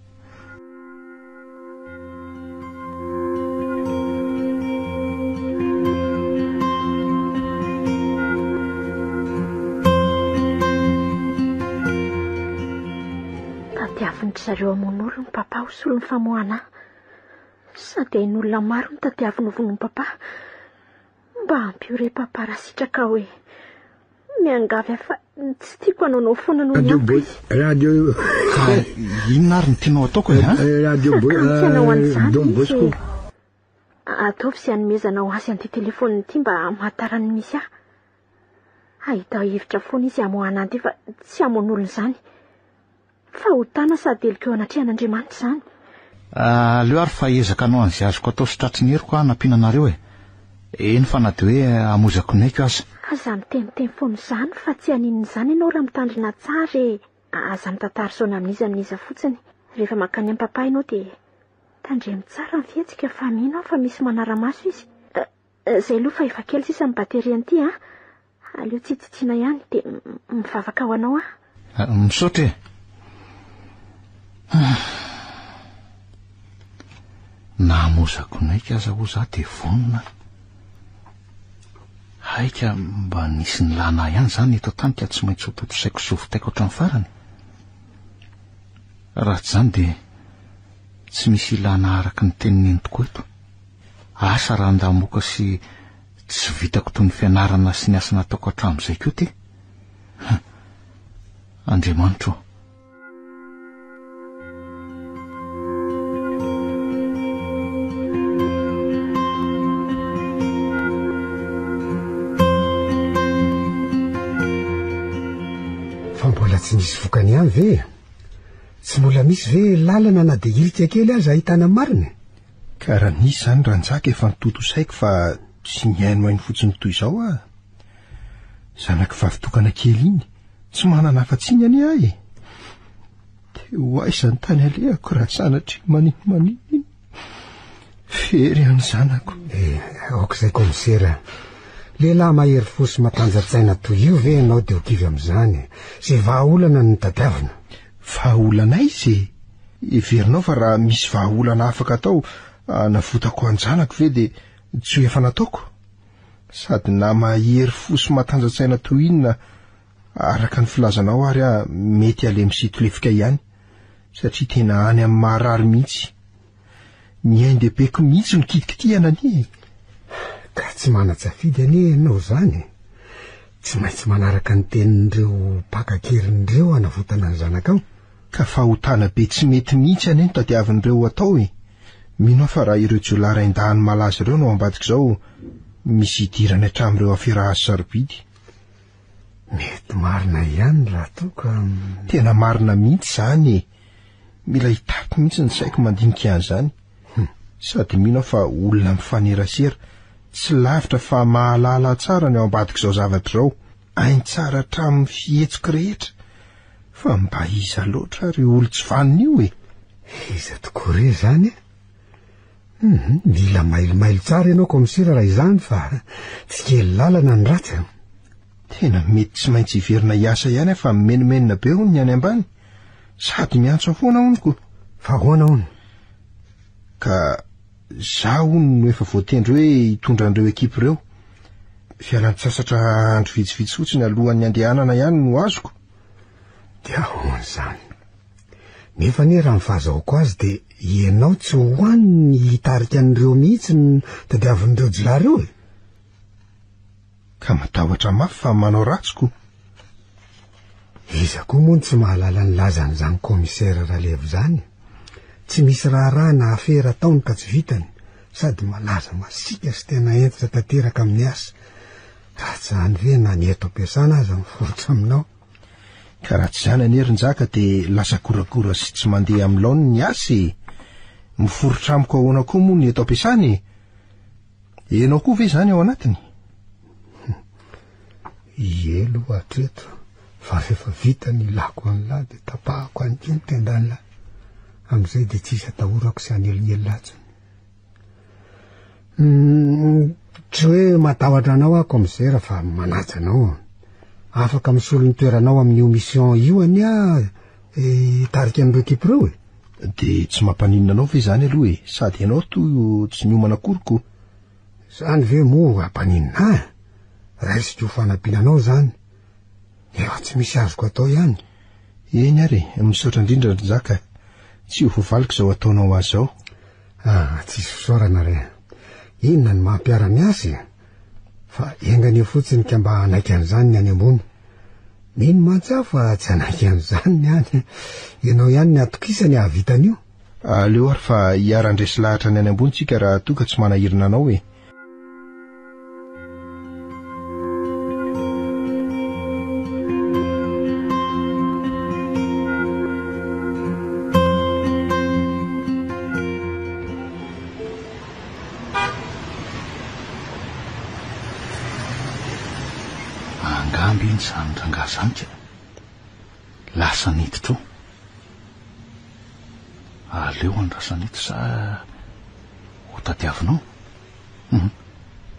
Tadiavin'ny zareo amon'olo ny papa ho solo ny famohana sady ain'olona maro ny tadiaviny von'ny papa mba ampiore papa raha sitraka hoe miangavy afa tsy tiako anaonao foana noho ny ampo izy. Radio inona ary ny tianao ataoko Radio tianao an'izany izy ataovy sy hanomezana ho azy an'ity telefoniny ity mba mahatarany misy ahita hevitra foana izy hamohana an'ity fa tsy hamoan'olona izany fa ho tana sady eliko eo anatrehan'Andriamanitra izany. Aleo ary fa ezaka anao an'izay azoko atao sy tratry ny heriko nampiana anareo eny fa na dia hoe amozako naiko aza. Aza miteny foana izany fa tsy haninona izany ianao raha mitandrina tsara aza mitantara saona amin'iza fotsiny. Rehefa makany amin'ny papa ianao dia tandremy tsara ny fihetsika fa mino fa misy manara-maso izy. Izay aloha fa efa kely sisa ny batery an'ity aleo tsitsitsina ihany dia mivavaka ho anao misaotra namozako naika aza ho za dia vonona haika mba nisy ny lana ihany zany eto tany ka tsy maintsy hototo saiko sofotaiko hatramin'ny farany. Raha tsy zany dia tsy misy ilana araka ny tenineny tokoa eto. Asa raha andamoka sy tsy vitako toy ny fianarana sy ny asa nataoko hatramin'izay koa ty. Andriamanitra. Fa mbola tsy nisy vokany ihany ve? Tsy mbola misy ve lalana na de ilika kely aza ahitana marina? Ka raha nisy zany ranjaka efa nitoto saiko fa tsy niaino ainy fotsiny toy izao ah. Zanaka vavitokana kely iny tsy manana afa-tsiny any ahy. Teo aiza ny tany alehako raha sanatry maninoniny. Fery any zanako. Aok'izay komisera. Lehilahy mahery fosy matanjatsaina toy io ve ianao de ho kivy amin'izany? Zay vahaolana ny tadiavina. Vahaolana izy? Everinao fa raha misy vahaolana afaka atao navotako anjanako ve de tsy ho efa nataoko? Sady na mahery fosy matanjatsaina toy inona araka ny filazanao ary mety ale misitolefika ihany, satria tena any amin'ny maharary mihitsy. Ny aindebeko mihitsy no kitikitihana ani. Ka tsy mana-tsafidy anie ianao zany. Tsy maintsy manaraka ny tenin'ireo mpakakerin'ireo hanavotana ny zanakao. Ka fahotana be tsy mety mihitsy anie no tadiavin'ireo atao e. Mino fa raha ireo jiolaran-dahany malaza ireo no ambadika izao misy idirana hatramin'ireo aferaha sarobidy. Mety marina ihany raha toa ka... Tena marina mihitsy zany e. Mila hitapy mihitsy ny saiko mandinika an'izany. Sady mino fa olona mifanerasera, tsy lavitra fa mahalala tsara ny ao ambadika izao zavatra izao. Ainy tsara hatramin'ny fihetsika rehetra. Fa mba iza loatra ry olo tsy vanina io e. Iza tokoa re zany e? Mila mailomailo tsara ianao komisera raha izany fa tsy kely lalana ny ratsy. Tena mety tsy maintsy iverina hiasa ihany fa menomenina be hono ny any ambany. Sady miantso foana honoko. Fa hoana hono? Ka zaho hono no efa voatendry hoe hitondra an'ireo ekipa ireo. Fialan-tsasatra andro vitsivitsy fotsiny alohan'ny andehanana ihany no azoko. Dia ahoana zany? Nefa ne raha mifahazahoko azy de ianao tsy hoaniny hitarika an'ireo mihitsy ny tadiavin'ireo jilary eo e. Ka matahotra mafy fa manao ratsiko. Iza koa moa tsy mahalala ny lazan'izany komisera Ralevo zany. Tsy misy raha na afera taony ka tsy vitany, sady malaza masika sy tena entitra tanteraka amin'ny asa. Raha tsy zany ve na ny eto am-piasana aza miforotra aminao. Ka raha tsy zany anerin-jaka de lasa korakora sy tsy mandeha amin'ny laony ny asa e. Miforotra amiko ahoana koa moa ny eto am-piasana e. Enao koa ve zany ao anatiny? Ielo hatreto, fa rehefa vita ny lako an'la de tapahako an'ity ny tendan'la. Am'izay de tsisy atahorako sy anelonyellatsiny. Tsy hoe matahotra anao aho komisera fa manaja anao. Afaka misolo ny toeranao amin'ny omission io ania tarika an'ireo ekipa ireo e. De tsy mampaninona anao ve zany aloha e, sady ianao to tsy niomana koroko. Zany ve moa ampaninona raisiko ho fanampiananao zany. Efa tsy misy azoko atao ihany. Eny ary, misaotra indrindra ny zaka. Tsy ho voavaliko izao ataonao azy zao. Tsisy fisaorana re. Inona ny mampiara-miasa e? Fa engany eo fotsiny ka mba anaiky an'izany ny any ambony. Mino mantsy aho fa tsy anaiky an'izany ny any. Ianao ihany ny atokisany ahavitan'io. Aleo ary fa hiara-ndresy lahatra ny any ambony tsika raha toka tsy manahirina anao e. Angamby iny zany rangahy zanika lasa niditra aleo andrasa niditra sa ho tadiavinao.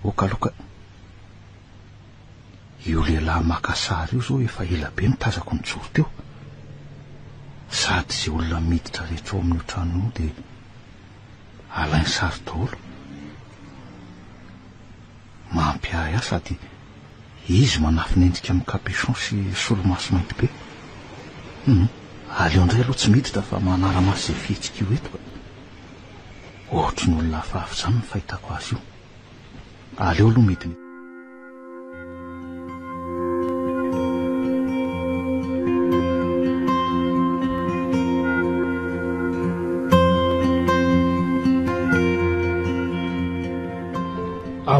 Okaloka io lehilahy makasary io zao efa ela be mitazako ny joro teo, sady ze olona miditra rehetra ao amin'ny trano de alainy sary daholo. Mampiahy ahy sady izy manafinendrika amin'ny capuchon sy solomaso mainty be. Aleo indray aloha tsy miditra fa manara-maso zay fihetsika io eto. Ohatry ny olona hafahafa zany ny fahitako azy io. Aleo aloha midina.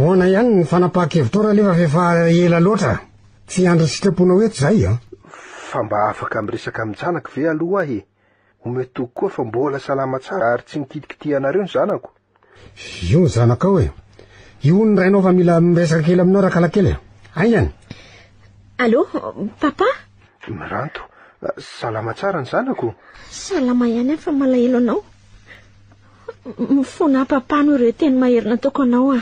ahoana ihany ny fanapaha-kevitra raha lefa fefa ela loatra tsy andro sitrapona oeto zay a fa mba afaka miresaka aminjanaka ve aloha ahy omety koa fa mbola salama tsara ary tsy nikitikitianareo ny zanako. io ny zanakao e io ny rainao fa mila miresaka kely aminao raha kalakely aingany. Allô, papa? Miranto, salama tsara ny zanako. Salama ihany fa malahelo anao. Mifona papa no ireo teny mahery nataoko anao a.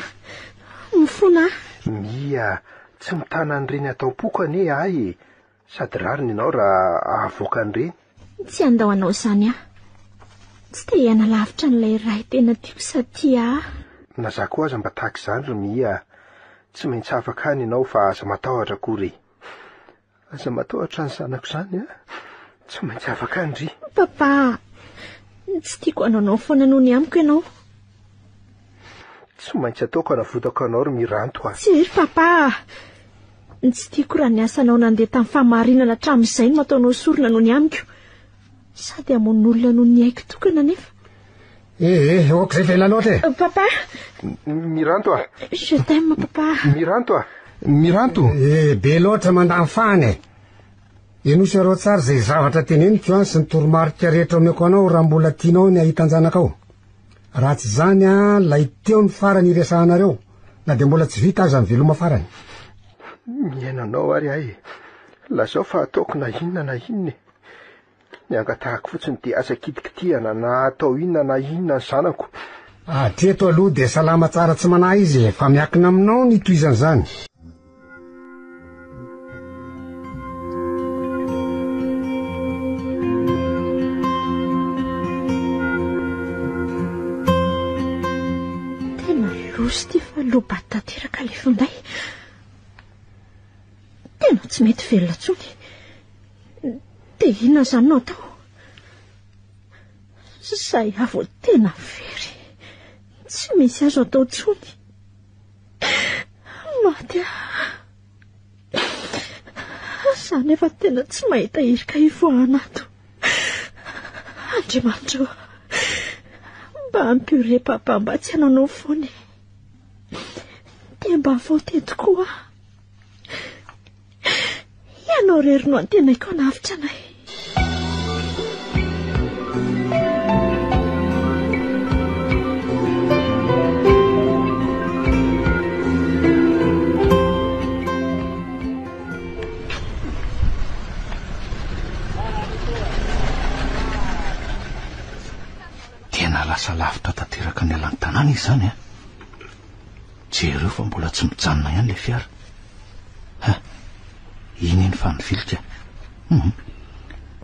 Mifona. Mia, tsy mitana an'ireny atao-poko ane ahy. Sady rariny ianao raha avoaka an'ireny. Tsy andao anao izany a. Tsy te hiana lavitra n'ilay ray tena tio sady a. Naza koa aza mba tahaka izany ry Mia. Tsy maintsy afaka any ianao fa aza matahotra akory. Aza matahotra ny zanako izany a. Tsy maintsy afaka any ry. Papa, tsy tiako anao foana noho ny amiko ianao. Tsy maintsy ataoko anavotako anao ry Miranto a. Tsy ry papa. Tsy tiako raha ny asanao nandeha tamin'ny fahamarinana hatramin'izay no ataonao sorona noho ny amiko. Sady hamono olona noho ny haiko tokana nefa. Oka izay fela loatra e. Papa. Miranto a. Je t'aime papa. Miranto a. Miranto. Be loatra mandany fany e. Enosy arao tsara izay zavatra teneniko a sy ny toromarika rehetra omeko anao raha mbola tianao ny ahitan-janakao. Raha tsy zany a lay teo ny farany iresahanareo na dia mbola tsy vita aza ny veloma farany. Miainanao ary ahy. Lazao fa ataoko na inona. Ny angatahako fotsiny dia asa kitikitiana na atao inona na inona ny zanako. Hatreto aloha dia salama tsara tsy manahy izy fa miakina aminao ny toizan'izany. Tena loso ty fa lobata tanteraka le finday. Tena tsy mety velona tsony. Dia inona izany no atao? Zay avo tena very. Tsy misy azo atao tsony. Maty izany efa tena tsy mahita irika ivoahanato. Andriamanitra, mba ampire papa mba tsy hananao foana. Dia mba vao teto koa. Ianao rery no antenaiko anavitra anay. Tena lasa lavitra tanteraka ny alan'ny tanàna izy zany a. Jereo fa mbola tsy mijanona ihany le fiara. Iny fa nivilika.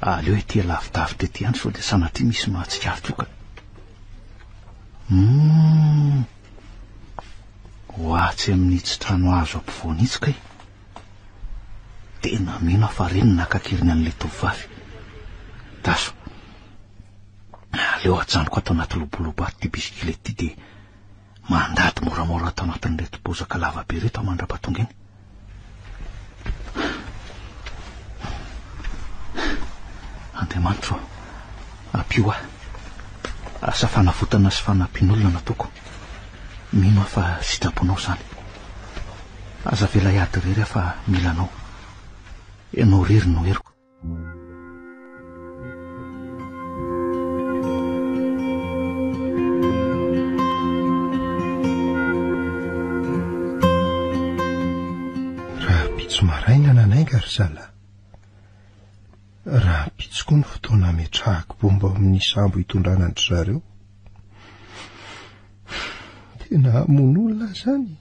Aleo ety lavidavitra ety ihany sao dia sanatria misy mahatsikavitra io ka. Hoatsy amin'ny tsy trano azo ampovoany itsy kay. Tena mino fa reny nakakiriny an'ilay tovovavy. Taso. Aleo ajanoko ato anaty lobolobo ato ty bisikilety ty dia mandady moramora ato anatin'ilay bozaka lavabe reto mandrapatonga iny. Andriamanitra, ampio asa fanavotana sy fanampian'olona nataoko. Mino fa sitraponao izany. Aza vela hiady rery fa milanao. Ianao rery no heriko. Raha pitso maraina nanainga ry zala. Raha pitso koa ny fotoana metrahako bomba amin'ny sambo hitondrana andry zareo. Tena hamon'olona zany.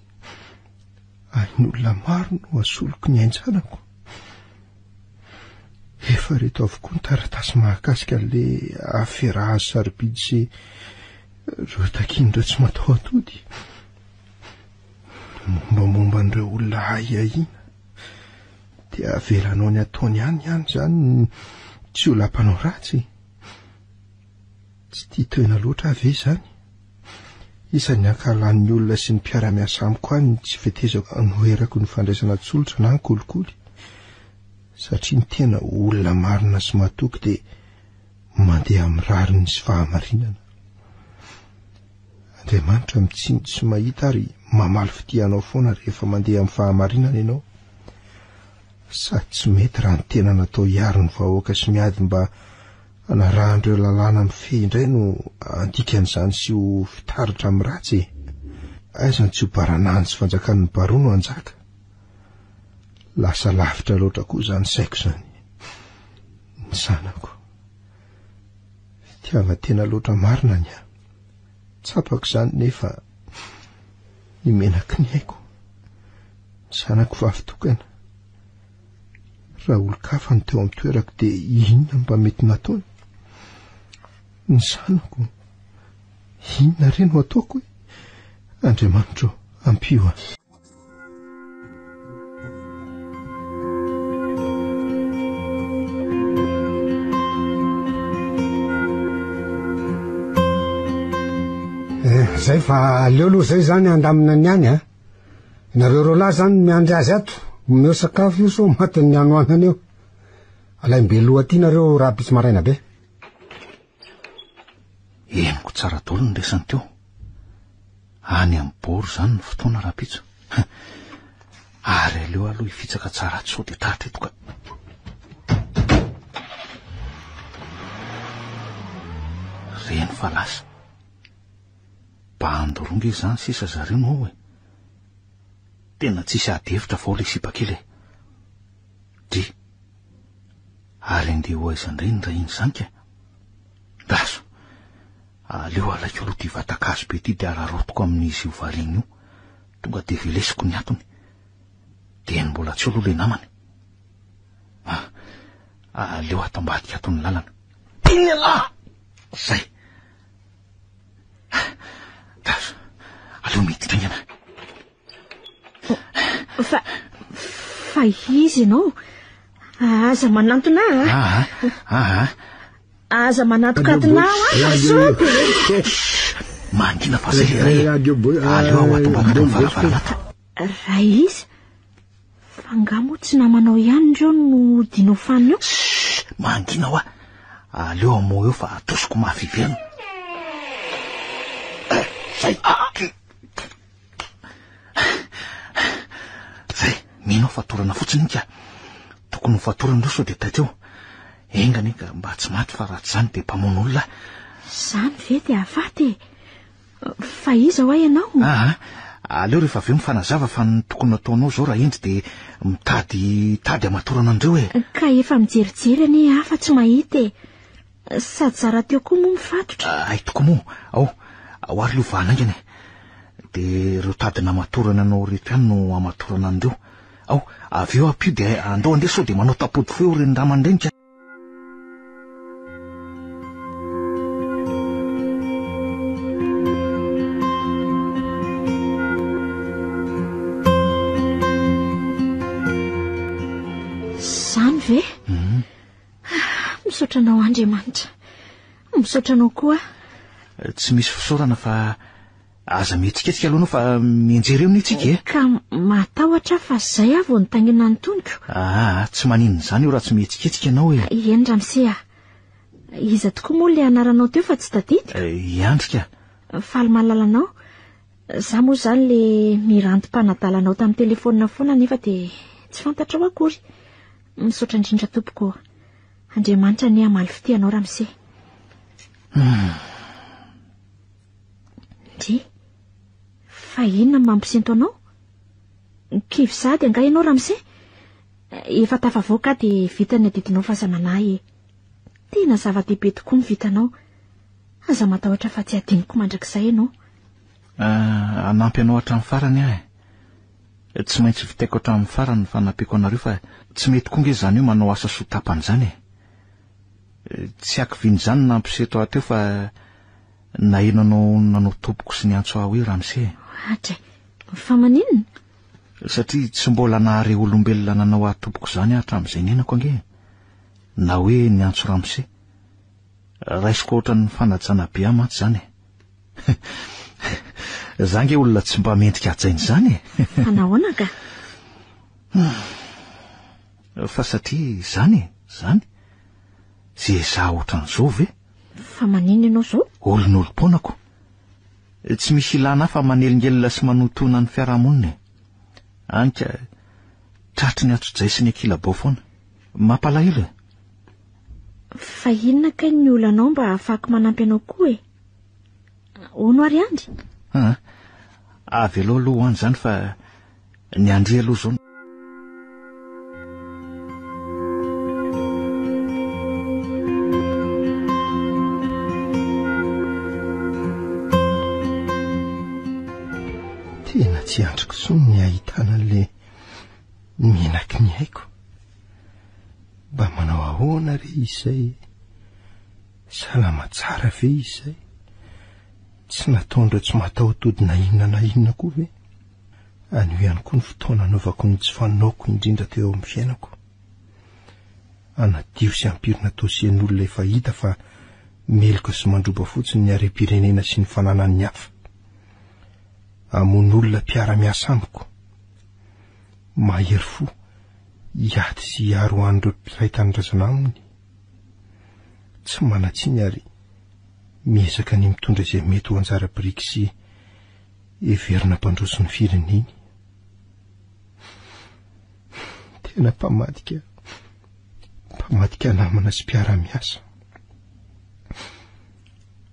Ain'olona maro no asoloko ny ain-janako. Efa reto avokoa ny taratasy mahakasika an'ilay aferaha sarobidy sy ireo takin'ireo tsy matao atody. Mombamomba an'ireo olona ahiahina. Dia avelanao ny ataony ihany zany tsy ho lampanao ratsy. Tsy tia toena loatra ave zany. Isan'ny ankalan'ny olona sy ny mpiara-miasa amiko any tsy fetezako noherako ny fandraisana tsolotra na ny kolikoly. Satria ny tena olona marina sy matoky dia mandeha amin'ny rariny sy fahamarinana. Andriamanitra mitsinjo sy mahita ary mamaly fitianao foana rehefa mandeha amin'ny fahamarinana ianao. Sady tsy mety raha ny tena natao hiaro ny vahoaka sy miady mba anarahandreo lalàna mifehy indray no andikan'izany sy ho fitaratra amin'ny ratsy. Aiza ny tsy ho baranany sy fanjakan'ny baroa no anjaka. Lasa lavitra loatra koa izany saiko izany. Ny zanako. Fitiava tena loatra marina ny ahy. Tsapako izany nefa ny menaky ny haiko. Ny zanako vavy-tokana. Raha olon-kafa ny teo amin'ny toerako dia inona mba mety nataony? Ny zanako. Inona reny ho ataoko hoe? Andriamanitra ampio aho. Zay fa aleo aloha zay zany andamina ny any a. Nareo roalahy zany miandry azy ato. Omeo sakafo io so matin'ny anoanany eo. Alaim-be loha ty nareo raha pisy maraina be. Eniko tsara dolo ny resany teo. Any amin'ny bory zany ny fotoana rapitso. Ary aleo aloha hifitsaka tsara tsy so dia tatra eto ka. Reny fa lasa. Bandoronga izy zany sisa zareo no hoe. Tena tsisy adevitra vao le sipakely. Dy. Ary andeha ho aizandreny raha iny zany ka. Daso. Aleo alaiko aloha ty vatakazo be ty dia ararotoko amin'izy io variny io. Tonga dia velesiko ny atony. Dia ny mbola tsy olo le namany. Aleo atambadika ato ny lalana. Ina! Zay. Daso. Aleo miditringana. Fa izy ianao. Aza manantona aza manatokatona asoty. Mangina fa zay iray. Aleo ao atombakatra ny varavarana. Raha izy. Fangamo tsy namanao ihany reo no dino fanio. Mangina hoa. Aleo amo eo fa atosiko mafiverina. Zay. Zay, mino fatorana fotsiny ka. Tokony ho fatorana reo so dia taiteo. Engany ka mba tsy maty fa raha tsy zany dia mpamon'olona. Zany ve dia afaty. Fa iza hoa ianao? Aleo rehefa aveo mifanazava fa ny tokony nataonao zao raha indry dia mitady amatorana andreo e. Ka efa mijerijery any hafa tsy mahita e. Sady zara teo koa moa mifatotra. Ay toko moa. Ao ary lovana aingany. Dia reo tadina amatorana anao rehetra ihany no amatorana andreo. Avy eo ampio dia andao andeha sao dia manao tapody foe reny ramandrenika. Zany ve? Misaotra anao Andriamanitra. Misaotra anao koa. Tsy misy fisaorana fa aza mihetsiketsika aloha anao fa mienjery eo nitsika e. Ka matahotra fa zay aho vao nitangina ny toniko. Tsy maninona zany io raha tsy mihetsiketsika anao e. Eny Ramsea. Iza tokoa moa le anaranao teo fa tsy tadidiko. Iandrika. Faly malalanao. Za moa zany le miranty-panadalanao tamin'ny telefônina foana nefa dia tsy fantatra ho akory. Misaotra indrindra tompoko. Andriamanitra ny amaly fitianao Ramsea. Dy. Fa inona mampisento anao? Kivy sady anga ianao Ramsea? Efa tafavoaka dia vita ny adidinao fahasamanahy. Tena zava-dehibe tokoa ny vitanao. Aza matahotra fa tsy adiniko mandrakizay ianao. Anampy anao hatramin'ny farany ahy. Tsy maintsy vitaiko hatramin'ny farany fa nampiako anareo fa tsy mety konge zany io manao asa sotapany zany e. Tsy akiviny zany nampiseto ateo fa naheno anao nanao tompoko sy ny antso aho hoe Ramsea. Atra, fa maninona? Satria tsy mbola nahare olombelona nanao atompoko zany hatramin'izay nenako ange. Na hoe ny antso Ramsea. Raisiko ohatra ny fanajana be ahy mantsy zany e. Zange olona tsy mba mendrika hajainy zany e. Fa nahoana ka? Fa satria zany. Zay za ohatran'izao ve? Fa maninona ianao zao? Olon'olom-ponako. tsy misy ilana fa manelingelina sy manotona ny fiarahamonina. Anka tratry ny atsodzay sy ny akilabao foana. Mampalahelo e. Fa inona kay ny olanao mba afaka manampy anao koa e? Ono ary andry? Avy aloha aloha hoany zany fa ny andry aloha zao. Tena tsy andriko zony ny ahitana an'le menaky ny haiko. Mba manao ahoana re izay? Salama tsara ve izay? Tsy nataondra tsy mataotody na inona koa ve? Anio ihany koa ny fotoana anaovako ny tsy fanaoko indrindra teo amin'ny fiainako. Anadio sy ampirina tosian'olona efa hita fa meloka sy mandroba fotsiny ny harem-pirenena sy ny fananan'ny hafa. Amon'olona mpiara-miasa amiko. Mahery fo hiaty sy hiaro an'ireo mpiray tanindrazana aminy. Tsy manatsiny ary miezaka ny mitondra izay mety ho anjara-biriky sy heverina mpandroso ny fireneny. Tena mpamadika namana sy mpiara-miasa.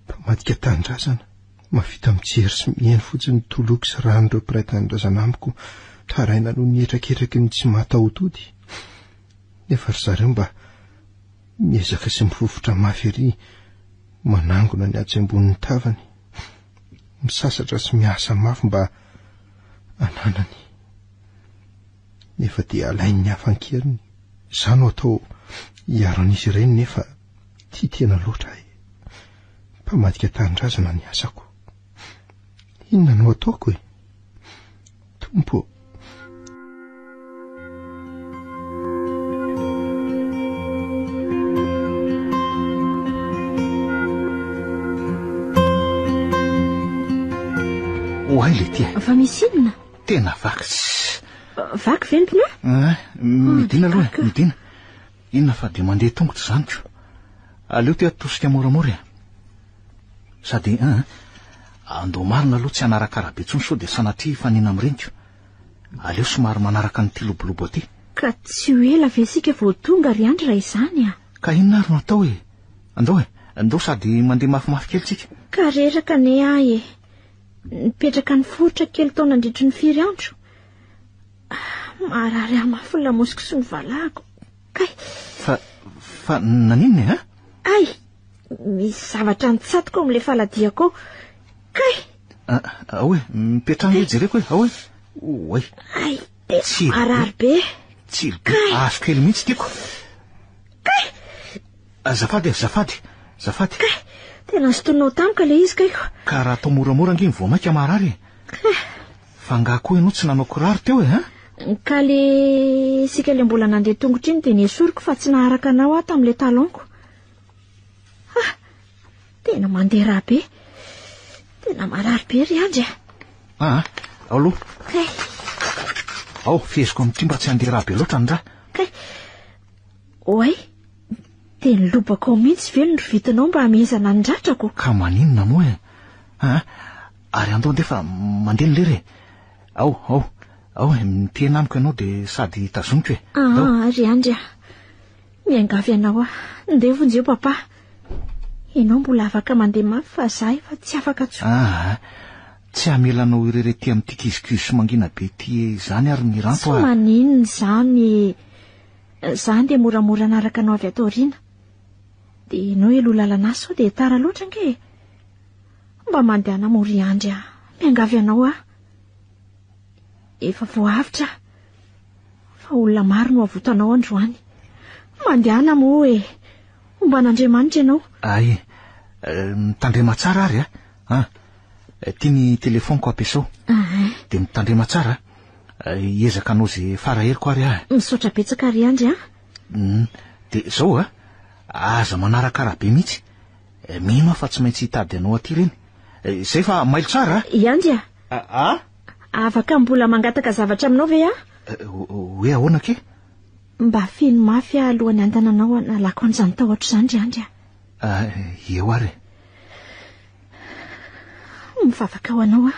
Mpamadika tanindrazana mavita mijery sy mihaino fotsiny toloky sy ran'ireo mpiray tanindrazana amiko taraina noho ny etraketraky ny tsy mataotody. Nefa ry zareo mba miezaka sy mifofotra mafy ery manangona ny atsy ambonin'ny tavany, misasatra sy miasa mafy mba ananany. Nefa dia alainy ny hafankeriny. Zano atao hiaro an'izy ireny nefa tia tena loatra e. Mpamadika tanindrazana ny asako. Inona no ataoko e? Tompo. Oay le tia. Fa misy inona? Tena vaky. Vaky ve ny mpino? Midina aloha e, midina. Inona fa dia mandeha tongotra zaniko. Aleo tia tosika moramora. Sady andao marina aloha tsy anaraka raha be tsony sao dia sanatria fanina mireniko. Aleo somary manaraka ny tilobolobo aty. Ka tsy ho ela ve sika vao tonga ry andry raha izany a? Ka inona ary no atao e? Andao sady mandeha mafimafy kely tsika. Ka reraka ne ahy e. Nipetraka ny foritra kely tao nandritry ny 4 andro. Marary amafy ny lamosiko sy ny valahako. Kay. Fa naninona e? Ay, misy zavatra nitsatoko amin'ilay faladiako. Kay. Ahoe, mipetrahana jereko e, ahoe. Oay. Ay, tena marary be. Tsilo be, azo kely mihitsy tiako. Kay. Zafady. Kay, tena sotonao tamika le izy kayko. Ka raha atao moramora nge vao maika marary. Fa nga koa ianao tsy nanao kiraro teo e, Ka le sika le mbola nandeha tongotra iny dia nesoriko fa tsy naharaka anao aho tamin'ilay talonko. Tena mandeha raha be. Tena marary be ry andry a. Aloha. Kay. Ao, feziko amin'ity mba tsy handeha raha be loatra ny raha. Kay. Oay. Dia nilobako ao mihitsy ve ny vitanao mba hamezana ny dratrako. Ka maninona moa e? Ary andao ndefa mandeha ny lere. Ao, mitena amiko ianao dia sady tazomiko e. Ry andry a. Miangavy anao a. Ndeha vonjeo papa. Ianao mbola afaka mandeha mafy fa zaho efa tsy afaka tsoa. Tsy hamelanao irerety amin'ity kizikizy sy mangina be ty izany ary ny ranto Tsy maninona izany. Zany dia moramora naraka anao avy ato aoriana. Dia ianao elo lalana sao dia tara loatra nge. Mba mandehana mory andry a. Miangavy anao a. Efa voavitra. Fa olona maro no avotanao androany. Mandehana moa e. Mba n'Andriamanitra ianao. Ay, mitandrema tsara ary a. Tia ny telefoniko ampiasao. Dia mitandrema tsara. Hiezaka anao izay faraheriko ary a. Misaotra betsaka ry andry a. Dia zao aza manaraka raha be mihitsy. Mino fa tsy maintsy hitady anao aty reny. Izay fa mailo tsara. Andry a. Afaka mbola mangataka zavatra aminao ve a? Hoe ahoana ke? Mba feno mafy alohan'ny antananao nalako an'izany tahotra izany ry andry a. Eo ary. mivavaka ho anao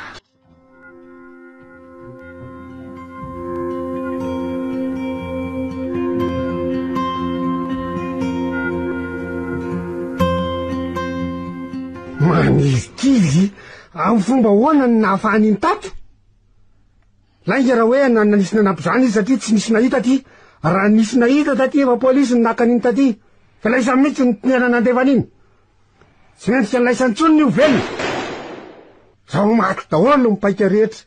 manizikizy amin'ny fomba hoana ny nahafahany ny tato lainga raha hoe nanisy nanampy zany izy satria tsy nisy nahita ty raha nisy nahita taty efa polisy ny nakan'iny taty fa laisa mihitsy ny tiniana nandevan'iny tsy mendrika ny laisany tsony ny ovely zaho maty daholo mipaika rehetra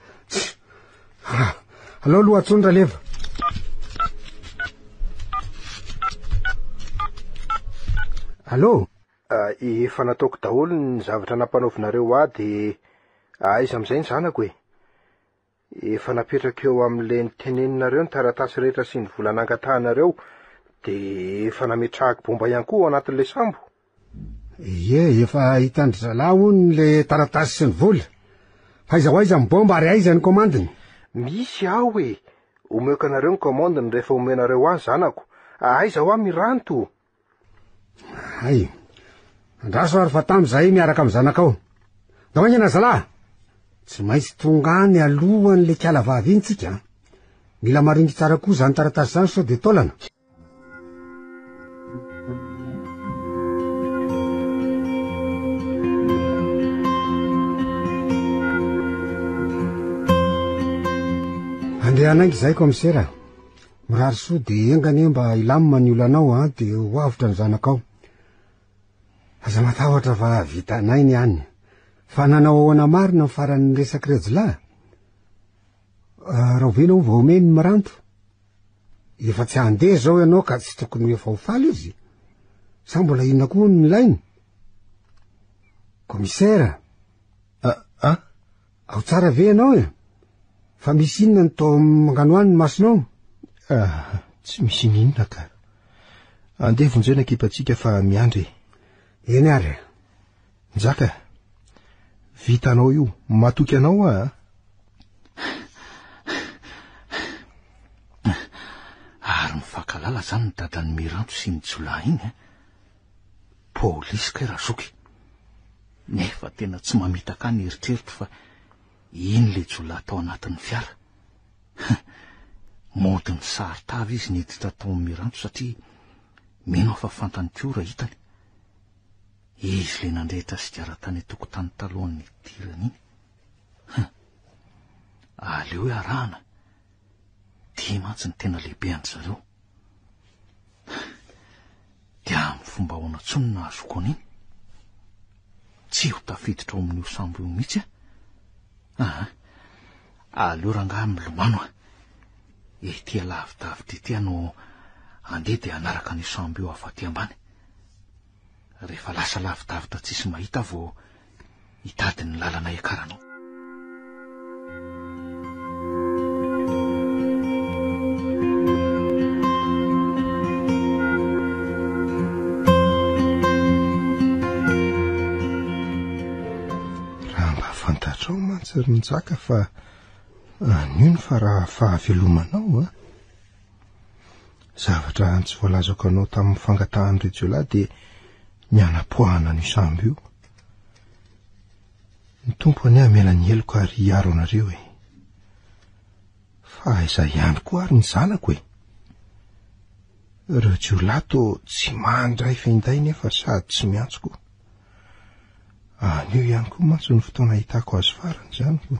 alao aloha atsony ra leva allo efa nataoko daholo ny zavatra nampanaovinareo ady aiza am'izay ny zanako efa napetraka eo am'le niteneninareo ny taratasy rehetra sy ny vola nangatàhanareo de efa nametrahako bomba ihany koa ao anatin'le sambo efa hitandry zalahy hono le taratasy sy ny vola faiza ho aiza mibomba ary aiza ny komandiny misy aho omeoka anareo ny komandiny rehefa omenareo azy zanako aiza ho aho miranto ay andraso ary fa tam'izay miaraka amy zanakao da hoaingana zalahy tsy maintsy tongany alohan'le kialavavy iny tsika mila maringy tsara koa zany taratasy zany sao de tolana andehanangy zay komisera mirary soa de engany mba ilamima ny olanao de hoavitra ny zanakao aza matahotra fa vitanay ny any fa nanao ahoana marina mifarany resaky rejolahy raha ovenao vaomeny ny miranto efa tsy handeha zao ianao ka tsy tokony efa ho faly izy sa mbola inona koa ny lainy komisera ao tsara ve ianao fa misy inona ny tao manganoany ny masonao tsy misy ninona ka andeha vonjena kipatsika fa miandry eny ary nzaka vitanao io matoky anao ary mifakalala zany ny dadan'ny miranto sy mijolahy iny polisy kay razoky nefa tena tsy mamitaka ny eritreritro fa iny le jolahy tao anatin'ny fiara mody ny saritavy izy niditra tao amin'ny miranto satria mino fa fantany koa raha hitany izy le nandrehitra sigara tany atokotany talohan'ny tirany iny aleo hoe arahana dia mantsy ny tena lehibe any zareo dia amin'ny fomba ahoana tsony na azoko an'iny tsy ho tafiditra ao amin'io sambo io mihitsy aleo rangahy milomano ety alavidavitra ety no andeha dia anaraka ny sambo io afaty ambany rehefa lasa lavidavitra tsisy mahita vo hitady ny lalana ekaranao raha mba fantatrao mantsy ry njaka fa anio ny fa raha fahavelomanao zavatra tsy voalazako anao tamin'ny fangatahan'ny rejolahy de miana-poahana ny sambo io ny tompo any amela ny eloko ary hiaro anareo fa aiza ihany koa ary ny zanako rejolahy to tsy mandray finday nefa sady tsy miantsoko anio ihany koa mantsy ny fotoana hitako azy farany zanako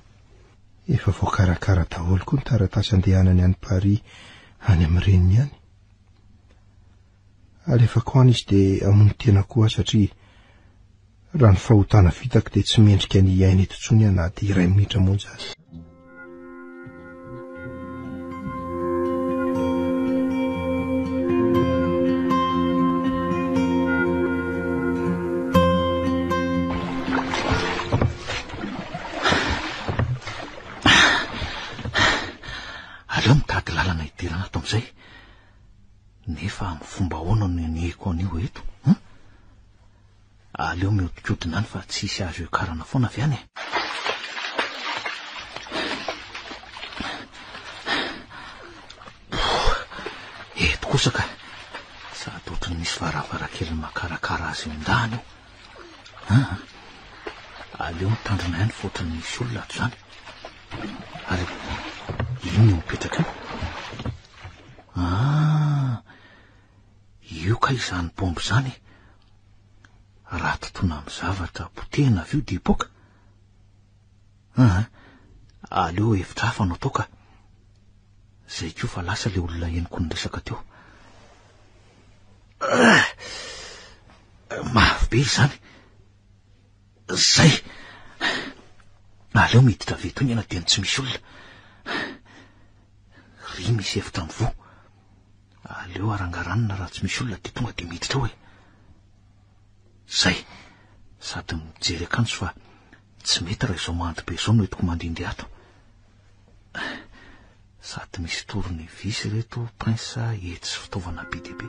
efa voakarakara daholo koa ny taratasy andehanany any Paris any amin'ireny ihany alefako any izy de amony tena koa satria raha ny fahotana vitako de tsy mendrika ny iaina eto tsony anaty iray minitra monja azy aleo mitady lalana hidirana ato am'izay nefa amin'ny fomba ahoana no nieko an'io eto aleo miodikodina any fa tsisy azo ekarana foana avy any eto kosa ka sady ohatrany misy varavarakely makarakara azy eo ndany io aleo mitandrina ihany fotrany misy olona ato zany ary ino no mipetraka io ka izany bomby zany raha totona amin'ny zavatra potehina avy io de ipoka aleo hevitra hafa no toka zay ko fa lasa le olona eniko ny resaka teo mafy be izany zay aleo miditra veto iny ena teny tsy misy olona ry misy hevitra mivo aleo arangaranina raha tsy misy olona de tonga de miditra hoe zay sady mijery akanjo fa tsy mety raha izao mandry be zao no etiko mandindry ato sady misy torony visy reto prince etsy sy fitaovana be dehibe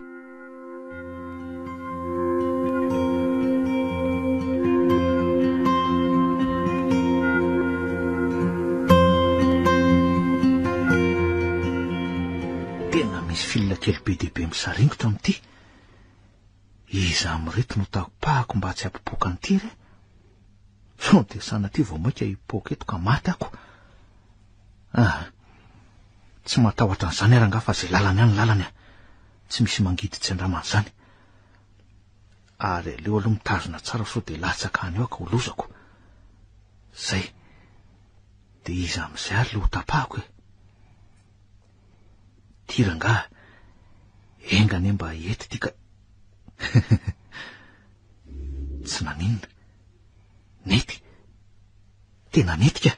tena misy filina kely be dehibe misaringotra amity iza amireto no tapahako mba tsy ampipoka an'ity re so de sanaty vao maika hipoka eto ka maty ako tsy matahotra an'izany aranga fa zay lalany any lalany tsy misy mangiditsy andramany zany ary aleo aloha mitazona tsara so de latsaka any eo ka holozako zay de iza am'izay ary le ho tapahako tiranga engany mba ety tika tsy naninona nety tena netika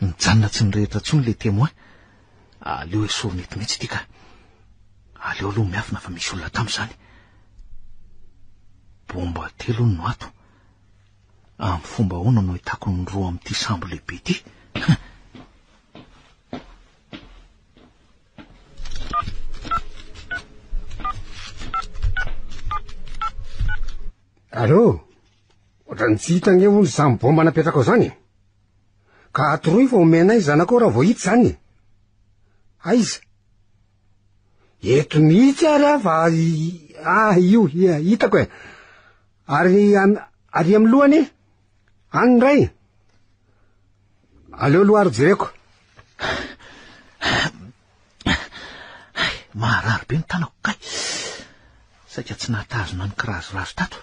nijanona tsy nirehetra tsony le témoin aleo esoriny nety mihitsy tika aleo aloha miafina fa misy olona tam'izany bomba telo no ato amin'ny fomba ahoana no hitako ny roa amin'ity sambo lehibe ity Allô ohatrany tsy hitany eo samy bomba napetraka ao zany ka atoroy fa omenay zanako raha vao hita zany aiza eto mihitsy ary fa io hitako ary amin'ny lohany any ray aleo aloha ary jereko maharary be ny tanako kay saika tsy nahatazona ny kirazirazo tato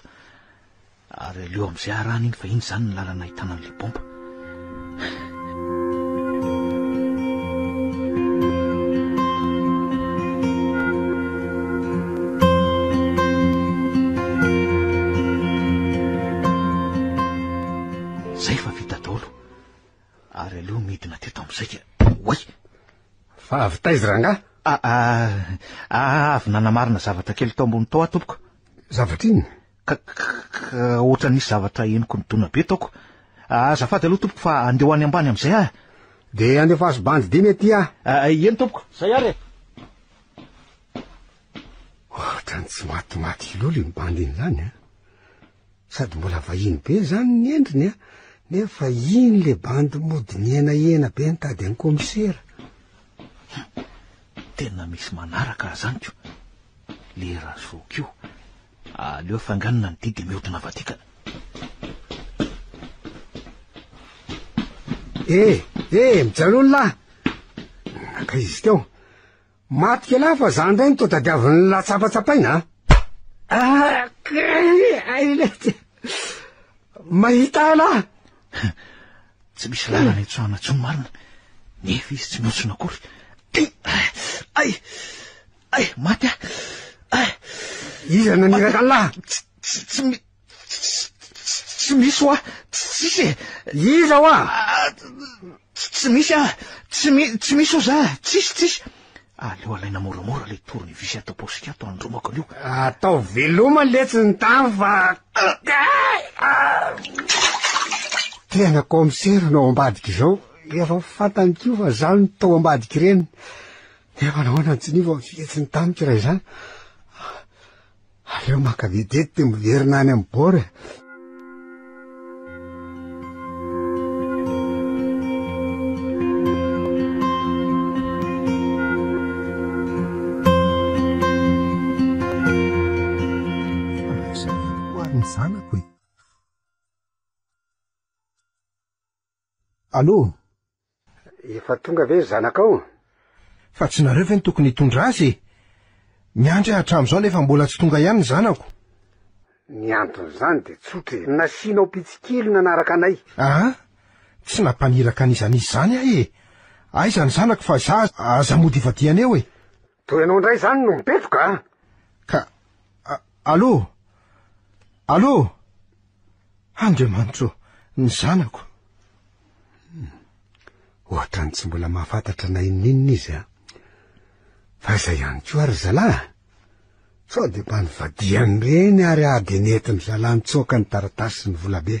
ary aleo am'izay arahana iny fa iny zany ny lalana ahitana an'le bomba zay fa vita daholo ary aleo midina teto am'izay oay fa avy taizy ranga avy nanamarina zavatra kely tao ambony tao atompoko zavatra iny ohatra nisy zavatra eniko ny dona be taoko azafady aloha tompoko fa andeho any ambany am'izay de andeho fahazo bandy de mety eny tompoko zay ary ohatrany tsy matimaty loha le mibandy iny zany sady mbola vahiny be zany ny endriny nefa iny le bandy mody ny ena be nitady any komisera tena misy manaraka zany ko le razoko aleo fanganina ny didy mihodina vatika mijalolo lahy naka izy teo maty ke lahy fa zany ndray ny to tadiavin'ny latsapatsapaina mahita lahy tsy misy lalana itsoana tsony marina nefa izy tsy miotsona akory ay maty iza naniraka lahy tsy misy hoa tsisy iza hoa tsy misy tsy misy o za tsisy aleo alaina moramora le torony visy atao posika ato andromako aleo atao veloma letsy ny tany fa tena komisera no ambadika izao efa fantany kio fa zany tao ambadika reny nefa nahoana tsy niva fietsy ny tamika raha izany aleo makavedety de miverina any amin'ny bory hoariny zanako Allô? Efa tonga ve zanakao? Fa tsy nareo ve ny tokony hitondra azy? Miandry hatramin'izao nefa mbola tsy tonga ihany ny zanako. Ny anton'izany de tsotra e. Nasianao pitsikilo nanaraka anay. Tsy nampaniraka an'izanizy zany aho e. Aiza ny zanako fa za aza mody ivadiana eo e. Toy ianao indray zany no mipetroka. Ka allô? Allô? Andriamanitro, ny zanako. Ohatrany tsy mbola mahafantatra na inon'inona izy fa izay ihany koa ary zalahy. Sao de mba nivadiany reny ary ady netiny zalahy nitsoaka ny taratasy sy ny volabe.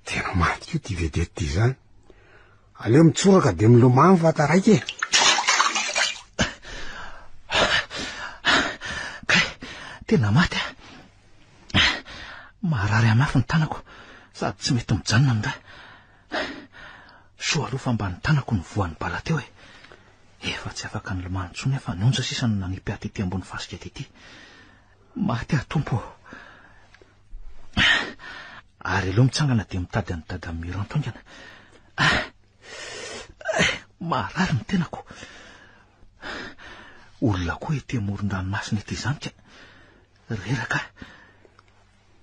Tena maty io ty vedety ty zany. Aleo mitsoraka de milomano vata raiky e. Kay, tena maty a. Marary amafy ny tanako sady tsy mety mijanona nda. Soa aloha fa mba ny tanako ny voan'ny bala teo e. Efa tsy afaka ny lomano tsony efa nonja sisa ny nanipy aty ty ambony fasika ty. Maty a tompo. Ary aloha mitsangana de mitady any dada miro antongana. Marary ny tenako. Olona koa ety amoron-dranomasina ety izany ka reraka.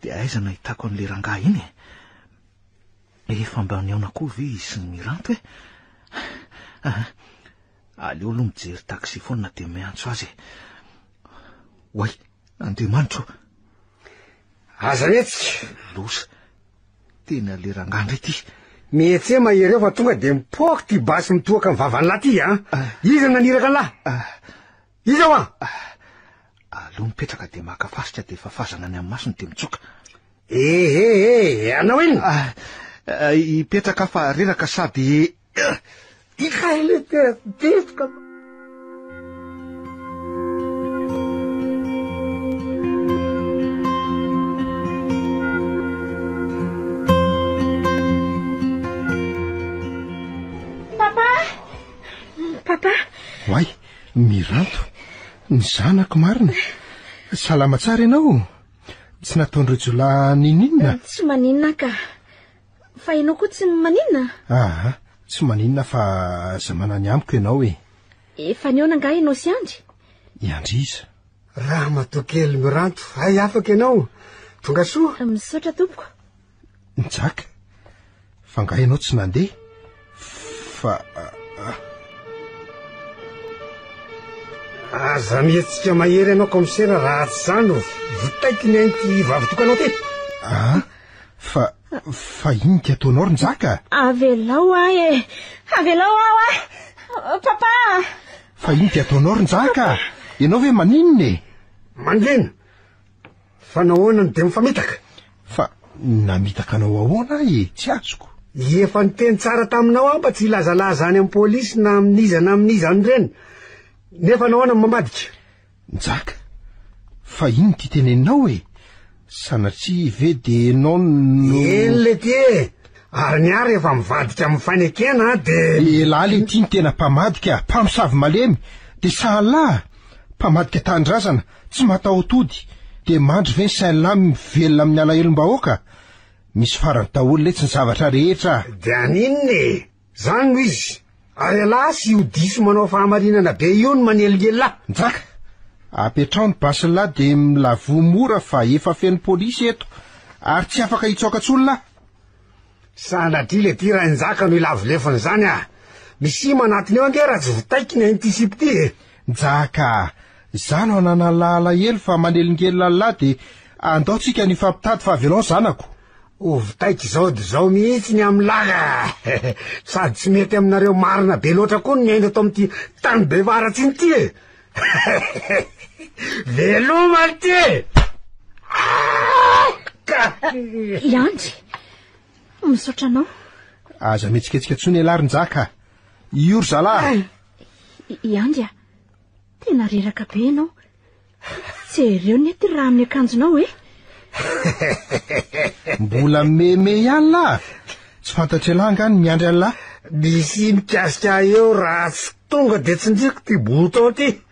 De aiza nahitako an'le rangahy iny e. Efa mba niaona koa ve izy sy ny miranto e. Aleo aloha mijery taxi foana de miantso azy. Oay, Andriamanitro. Aza mihetsy. Losa. Tena le rangahy ndray ty. Mihetsy mahery eo fa tonga de mipoaka ty basy mitoaka ny vavany lahy ty Iza naniraka lahy? Iza wa? Aleo mipetraka de makafasika de efa fazana ny amin'ny masony de mitsoka. Anao iny? Ipetraka fa reraka sady Ikaile teska. Papa? Wai, miranto. Ny zanako marina. Salama tsara ianao. Tsy nataon'ireo jolahy ninina? Tsy maninona ka. Fa ianao koa tsy maninona? Tsy maninona fa zamana ny amiko ianao e. Efa niona nga ianao sy andry? Iandry iza. Raha matokely miranto. Ay, afaka ianao. Tonga soa. Misaotra tompoko. Nijaka. Fa nga ianao tsy nandeha. Fa aza mihetsika mahery ianao komisera raha tsy zany votaiky ny ainty vavitokanao ty. Fa iny ty ataonao Rinjaka? Avelao ahy e. Avelao ahy. Papa. Fa iny ty ataonao Rinjaka? Ianao ve maninona e? Manlena. Fa nahoana de mifamitaka? Fa namitaka anao ahoana e? Tsy azoko. Efa niteny tsara taminao aho mba tsy ilazalaza any amin'ny polisy na amin'iza reny. Nefa nahoana mamadika? Njaka. Fa iny ty teneninao e? Sanatria ve de enao le ty e. Ary niary efa mivadika amin'ny fanekena de lahy le ty ny tena mpamadika, mpamosavy malemy. De sahala mpamadika tandrazana, tsy mataotody. De mandry ve ny sain'lamy mivelona amin'ny alahelom-bahoaka. Misy farany daholo le tsy ny zavatra rehetra. De aninne? Zany no izy. Ary alahy sy io diso manao fahamarinana be io no manelingela. Njaka. Apetrao ny basy de milavo mora fa efa feno polisy eto. Ary tsy afaka hitsoakats'olona. Sanatria le ty raha Njaka no ilavolefony zany misy manatiny eo ange raha tsy votaiky ny antisipy ty e. Njaka. Zano anana alahelo fa manelingela lahy de andao tsika ny fampitady fa avelao zanako. Votaiky zao de zao mihitsy ny amin'ny laga. Sady tsy mety aminareo marina be loatra koa ny aina ato amin'ty tany be varatsiny ty e. Veloma ty e. Iandry. Misaotra anao. Aza metsiketsika tsony alahy Rinjaka. Io ry zalahy. Iandry tena reraka be ianao. Jereo ny ety raha amin'ny akanjonao e. Mbola meme ihany lahy. Tsy fantatry lahy angany miandry any lahy. Misy mikasika eo raha tsy tonga de tsy ndriko ty bouton ty.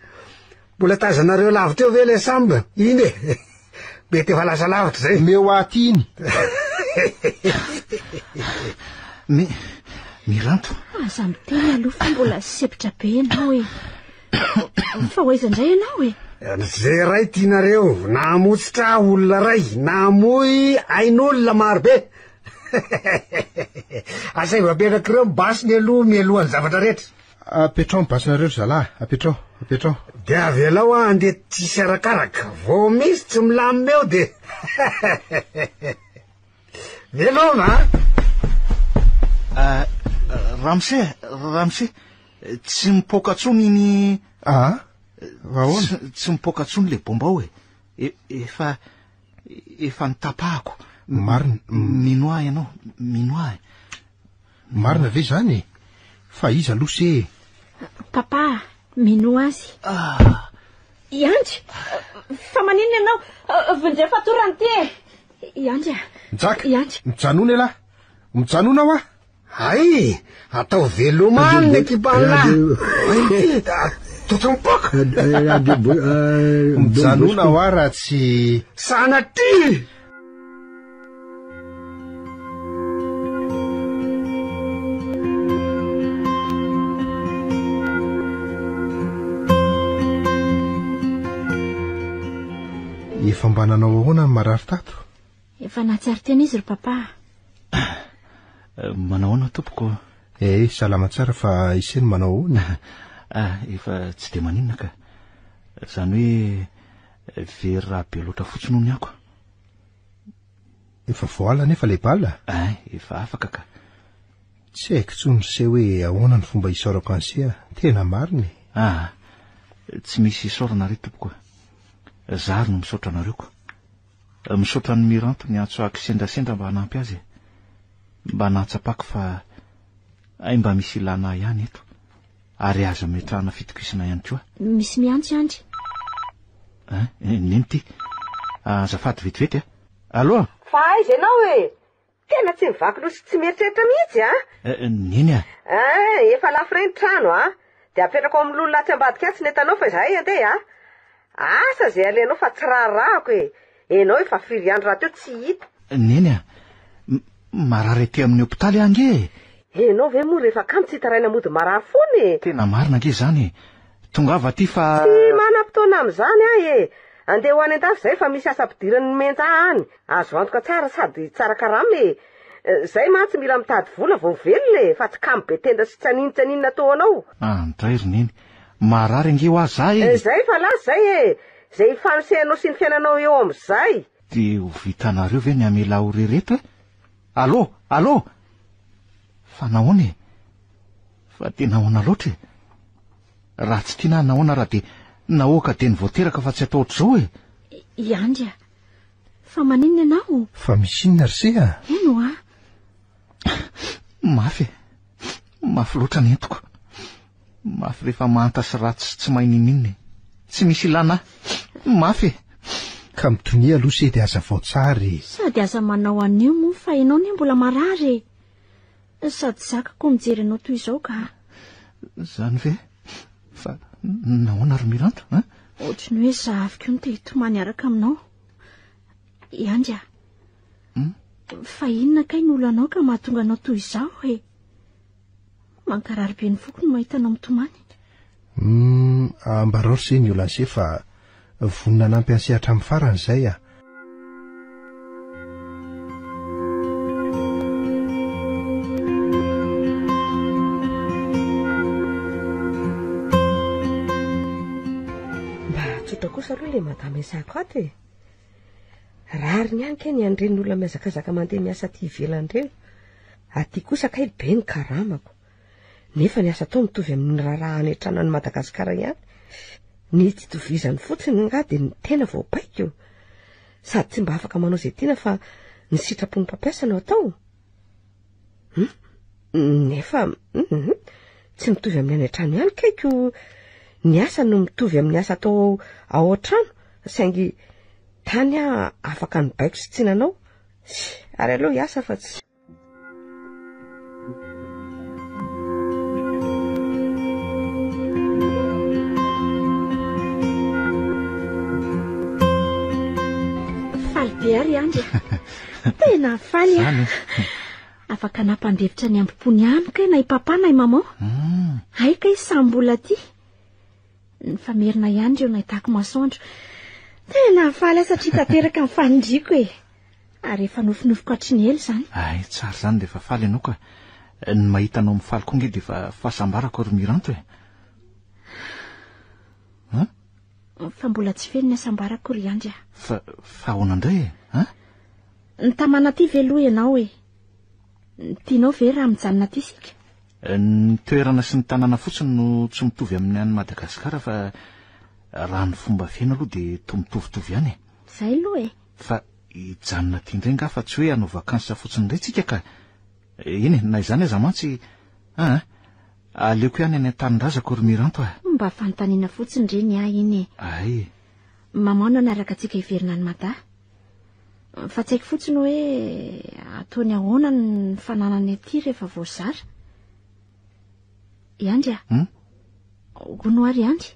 Mbola tazanareo lavitra eo ve le samba? Iny e. Mety efa lasa lavitra zay. Meo aty iny. Miranto. Aza miteny aloha fa mbola sepitra be ianao e. Fa hoaiza indray ianao e? Zay ray tianareo namotsitra olona ray namoy ain'olona marobe. Asay vaperakireo basiny aloha mialohan'ny zavatra rehetra. Apetrao mibasinareo zalahy, apetrao. De avelao andeha tsisy arakaraka vao misy tsy milamina eo de veloma. Ramse, tsy mipoka tsony iny. Vahoana? Tsy mipoka tsony le bombao e. Efa nitapahako. Marina. Minoa ianao, minoa. Marina ve zany? Fa iza aloha se? Papa, mino azy. Iandy, fa maninona ianao? Vendray fatorany ty e. Iandy a. Njaka, Iandy. mijanona elahy. Mijanona aho a. Ay, atao velomany ny ekipan'lahy. Toto mipoka. Mijanona ho a raha tsy Sanaty. efa mba nanao ahoana ny marary tato? Efa natsary tena izy ry papa. Manao ahoana tompoko? Salama tsara fa iseny manao ahoana? Efa tsy de maninona ka. Zany hoe very raha be loatra fotsiny ny ako. Efa voala nefa le bala? Efa afaka ka. Tsy haiko tsony se hoe ahoana ny fomba isaorako an'se tena mariny. Tsy misy isaorana re tompoko. Zary no misaotra anareo ko. Misaotra ny Miranto ny atsoako sendasendra mba hanampy azy. Mba nahatsapako fa ay mba misy ilana ihany eto. Ary aza metrahana fitokisana ihany koa. Misy miantsy Andy. Neny ty. Azafady vetivety Allo? Fa aiza ianao e? Tena tsy mivaky loha sy tsy mieritreritra mihitsy Neny efa lafo reny trano de apetrako amin'ny lolo latsy ambadika tsy netanao fa izahay andeha asa zay alenao fa tsy rarahako e. Enao efa firy andro raha teo tsy hita. Neny marary ety amin'ny hopitaly ange. Enao ve moa rehefa kamo tsy hitaraina mody marary fony e. Tena marina ange zany. Tongava ty fa tsy manam-potoana amin'izany e. Andeha ho any an-dafy zay fa misy asa ampidirany menja any. Azo antoka tsara sady tsara karamy zay mantsy mila mitady vola vao velona fa tsy kamo be tenda sy tsaninina ataonao. Ndray ry neny. Marary ange ho azy zay fa lasa zay zay fanosehanao sy ny fiainanao eo amin'izay. De ho vitanareo ve ny amela ho rereto Allo? Fa nahoana fa tena ahoana loatra raha tsy tiana nahoana raha de nahoaka de ny voateraka fa tsy atao ohatr'izao Iandy fa maninona ianao? Fa misy inona ry se Ino Mafy loatra ny entiko. Mafy rehefa mahantasy ratsy tsy mahay ninina. Tsy misy ilana. Mafy. Ka mitonia aloha se de aza voatsary. Sady aza manao an'io moa fa ianao ne mbola marary. Sady zakako mijery anao toy izao ka. Zany ve? Fa nahoana ry Miranto Ohatriny hoe zahaviko ny te-hitomany araka aminao. Iandy fa inona kay ny olonanao ka mahatonga anao toy izao e? Mankarary be ny foko no mahita anao mitomany. Ambarao ry se ny olana se fa vonina nampy an'se hatramin'ny farany zay Tsotra kosa aloha le madame Isako ato e. Rariny ihany ke ny andreny olona miazakazaka mandeha miasa ty ivelany reny. Aty kosa kay be ny karamako. Nefa ny asa tao mitovy amin'ny raharaha any an-trano any Madagasikara ihany. Ny tsy tovizany fotsiny nga de ny tena voapaiko. Sady tsy mba afaka manao zay tiana fa ny sitrapony mpampiasa no atao. Nefa tsy mitovy amin'ny any an-trano ihany kaiko. Ny asa no mitovy amin'ny asa atao ao an-trano saingy tany afaka ny baiko sy tsinanao. Ary aloha hiasa fa tsy faly be ary Andy. Tena faly afaka nampandevitra ny ambopony ihany ka na ipapana mama aika izy sambola ty ny famerina ihany reo nahitako masoandro tena faly satria tateraka ny fanindriko ary efa nofinofiko hatry ny elo zany ay tsara zany de efa faly ianao ka ny mahita anao mifaly koa nge de efa fahasambarako ry Miranto fa mbola tsy feno ny asambarako ry andry fa ahoana indray ny tamana ty veloha ianao tianao ve raha mijanona ty sika ny toerana sy ny tanàna fotsiny no tsy mitovy amin'ny any Madagasikara fa raha ny fomba fiaina aloha de tomitovitovy ihany zay aloha fa hijanona ty indray nga fa tsy hoe hanao vakansa fotsiny indray tsika ka iny na izany aza mantsy aleoko ihany any an-tanin-drazako ry Miranto mba fanontaniana fotsiny reny iny ay mamano anaraka atsika hiverina ny mata fa tsy haiko fotsiny hoe ataony ahoana ny fananany aty rehefa voazara iandry gonoary iandry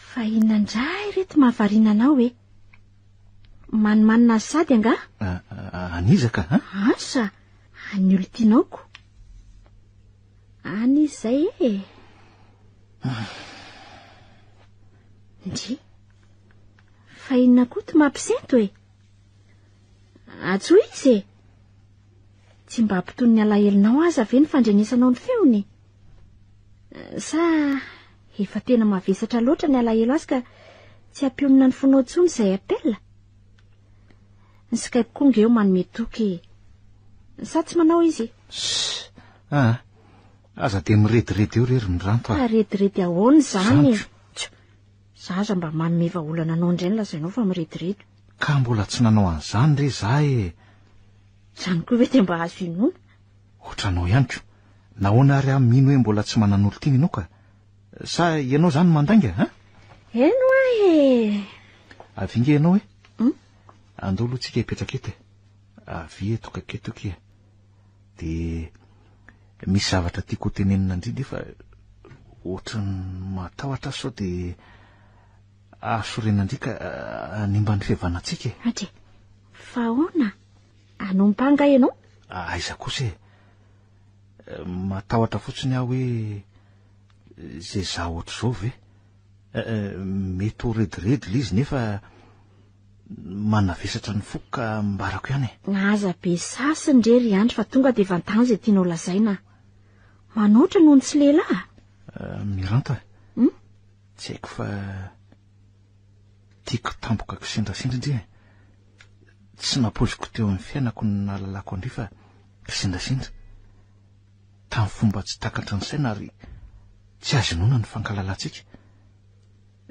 fa inandray reto mahavariana anao manimanina azy sady anga anizaka asa any olo tianaoko any izy zay ndry fa inona koa to mampisento atso izy tsy mba ampitony ny alahelinao aza ve ny fandrenesanao ny feony sa efa tena mavesatra loatra ny alahelo azy ka tsy ampionina ny fonao tsony izay apela ny Skype konga eo manome toky sa tsy manao izy aza de mirediredy eo rery Miranto rediredy ahoany zany zaza mba manome vaholana anao indray ny lazainao fa mirediredy ka mbola tsy nanao an'izany re za zany koa ve de mba azo inona ohatranao ihany ko nahoana ary mino hoe mbola tsy manan'olo tiny ianao ka sa ianao zany mandainga eno avinge ianao andao aloha tsika hipetraka eto avy etoka aketo de misy zavatra tiako tenenina indrindra fa ohatrany matahotra sao de asorenandrika nimba ny fihavanantsika atre fa ahoana anompanga ianao aiza kosa matahotra fotsiny aho hoe zay za ohatr'izao ve mety ho rediredy le izy nefa manavesatra ny foko ka mbarako ihany aza be sasiny rery andry fa tonga de vantany zay tianao lazaina manoatra noho ny tsy lehilahy Miranto tsy haiko fa tiako tampoka kisendrasendra indri tsy napoziko teo amin'ny fiainako ny nalalako andry fa kisendrasendra tamin'ny fomba tsy takatra ny saina ary tsy azo inona ny fankalalantsika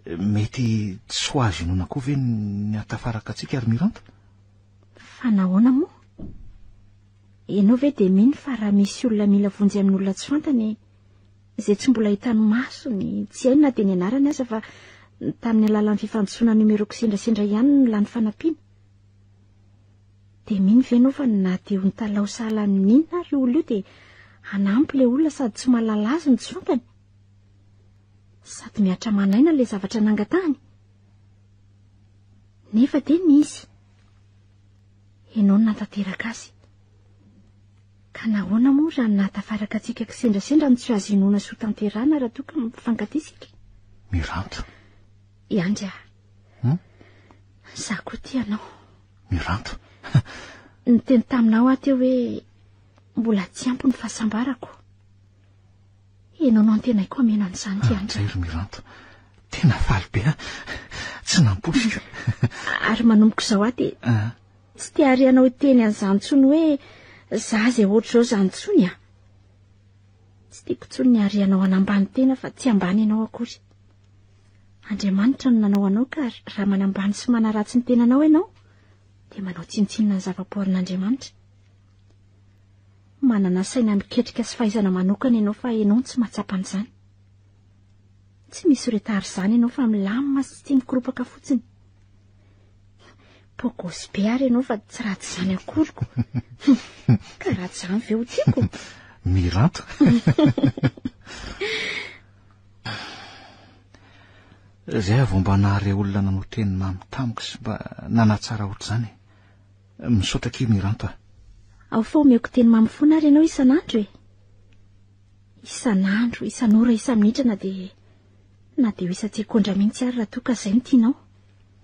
mety tsy ho azo inona koa ve ny atafaraka atsika ary Miranto fa nahoana moa ianao ve de mino fa raha misy olona mila vonjy amin'olona tsy fantany izay tsy mbola hitany masony tsy hainona de ny anarany aza fa tamin'ny alalan'ny fifandosoana numero kisendrasendra ihany no lany fanampiana de mino ve anao fa na de ho nitalao sahala amin'inona ary olo io de anampy le olona sady tsy mahalala azy ny tsy fantany sady miatra manaina le zavatra nangatahany nefa de misy ianao no natateraka azy ka nahoana moa raha natafaraka atsika kisendrasendra no tsy azo inona sy ho tanterana raha toa ka mifankatisika Miranto iandry za koa ty anao Miranto ny teny taminao aho teo hoe mbola tsy ampy ny fahasambarako ianao no antenaiko amena an'izany ty andry zay ry Miranto tena faly be tsy namposika ary manomboka izao aty tsy tia arianao teny an'izany tsony hoe za zay ohatr'izao zany tsony tsy tiako tsony ny arianao anambany tena fa tsy ambany ianao akory Andriamanitra no nanao anao ka raha manambany sy manaratsy ny tenanao ianao de manao tsintsinina ny zava-poarin'Andriamanitra manana saina miketrika sy fahaizana manokana ianao fa ianao tsy mahatsapa an'izany tsy misy retary izany ianao fa milamina sy tsy mikoropaka fotsiny pokosy be ary ianao fa tsy ratsy izany akoriko ka ratsy izany ve ho tiako Miranto zay avao mba nahare olona nanao teny mamy tamiko sy mba nanatsara ohatr'izany Misaotra kely Miranto a. Ao fa omeko teny mamy foana ary ianao isan'andro e. Isan'andro, isan'ora, isan-minitra na de ho isa-tsekondra mihitsy ary raha toa ka izay no tianao.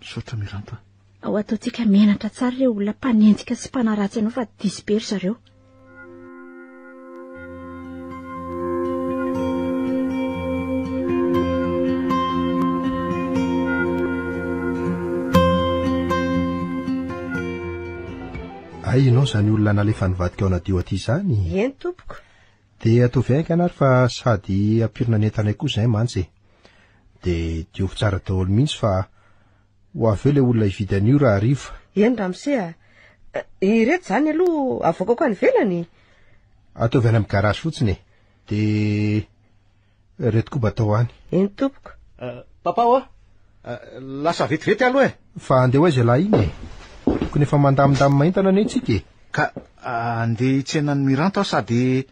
Misaotra Miranto a. Ao ataontsika menatra tsara ireo olona mpanenjika sy mpanaratsy ianao fa diso be ry zareo. ay ianao zany olona nalefa nivadika ao anadio aty zany. Eny tompoko. De ataovy aika anary fa sady ampirina nentanay koa zay mantsy de diovy tsara daholo mihitsy fa ho avy eo le olona hividy an'io raha ariva. Eny ramose ireto zany aloha avoaka ko any velany. Ataovy any amin'ny garage fotsiny de reto koa batao any. Eny tompoko. Papa oa lasa vetivety aloha e. Fa andeha hoaiza lahy iny e. Tokony efa mandamindamy mahintana ane tsika e. Ka andeha tsenan'ny Miranto sady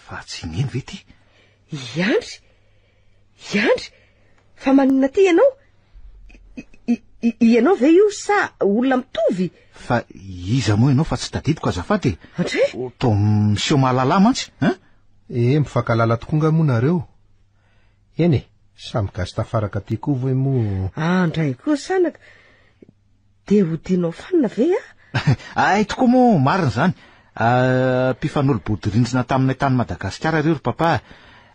fa tsy neny ve ty? Iandry fa manina ty ianao? Ianao ve io sa olona mitovy? Fa iza moa ianao fa tsy tadidiko azafady. Andre? To miseho mahalala mantsy Mifankalala tokoa nga moa nareo. Eny e, samy gasy tafaraka ty koa ve mo. Andray koa sanaka. De hodinao fanina ve Ay tokoa moa marina zany. Mpifanolo-body rindrina taminay tany Madagasikara reo ry papa.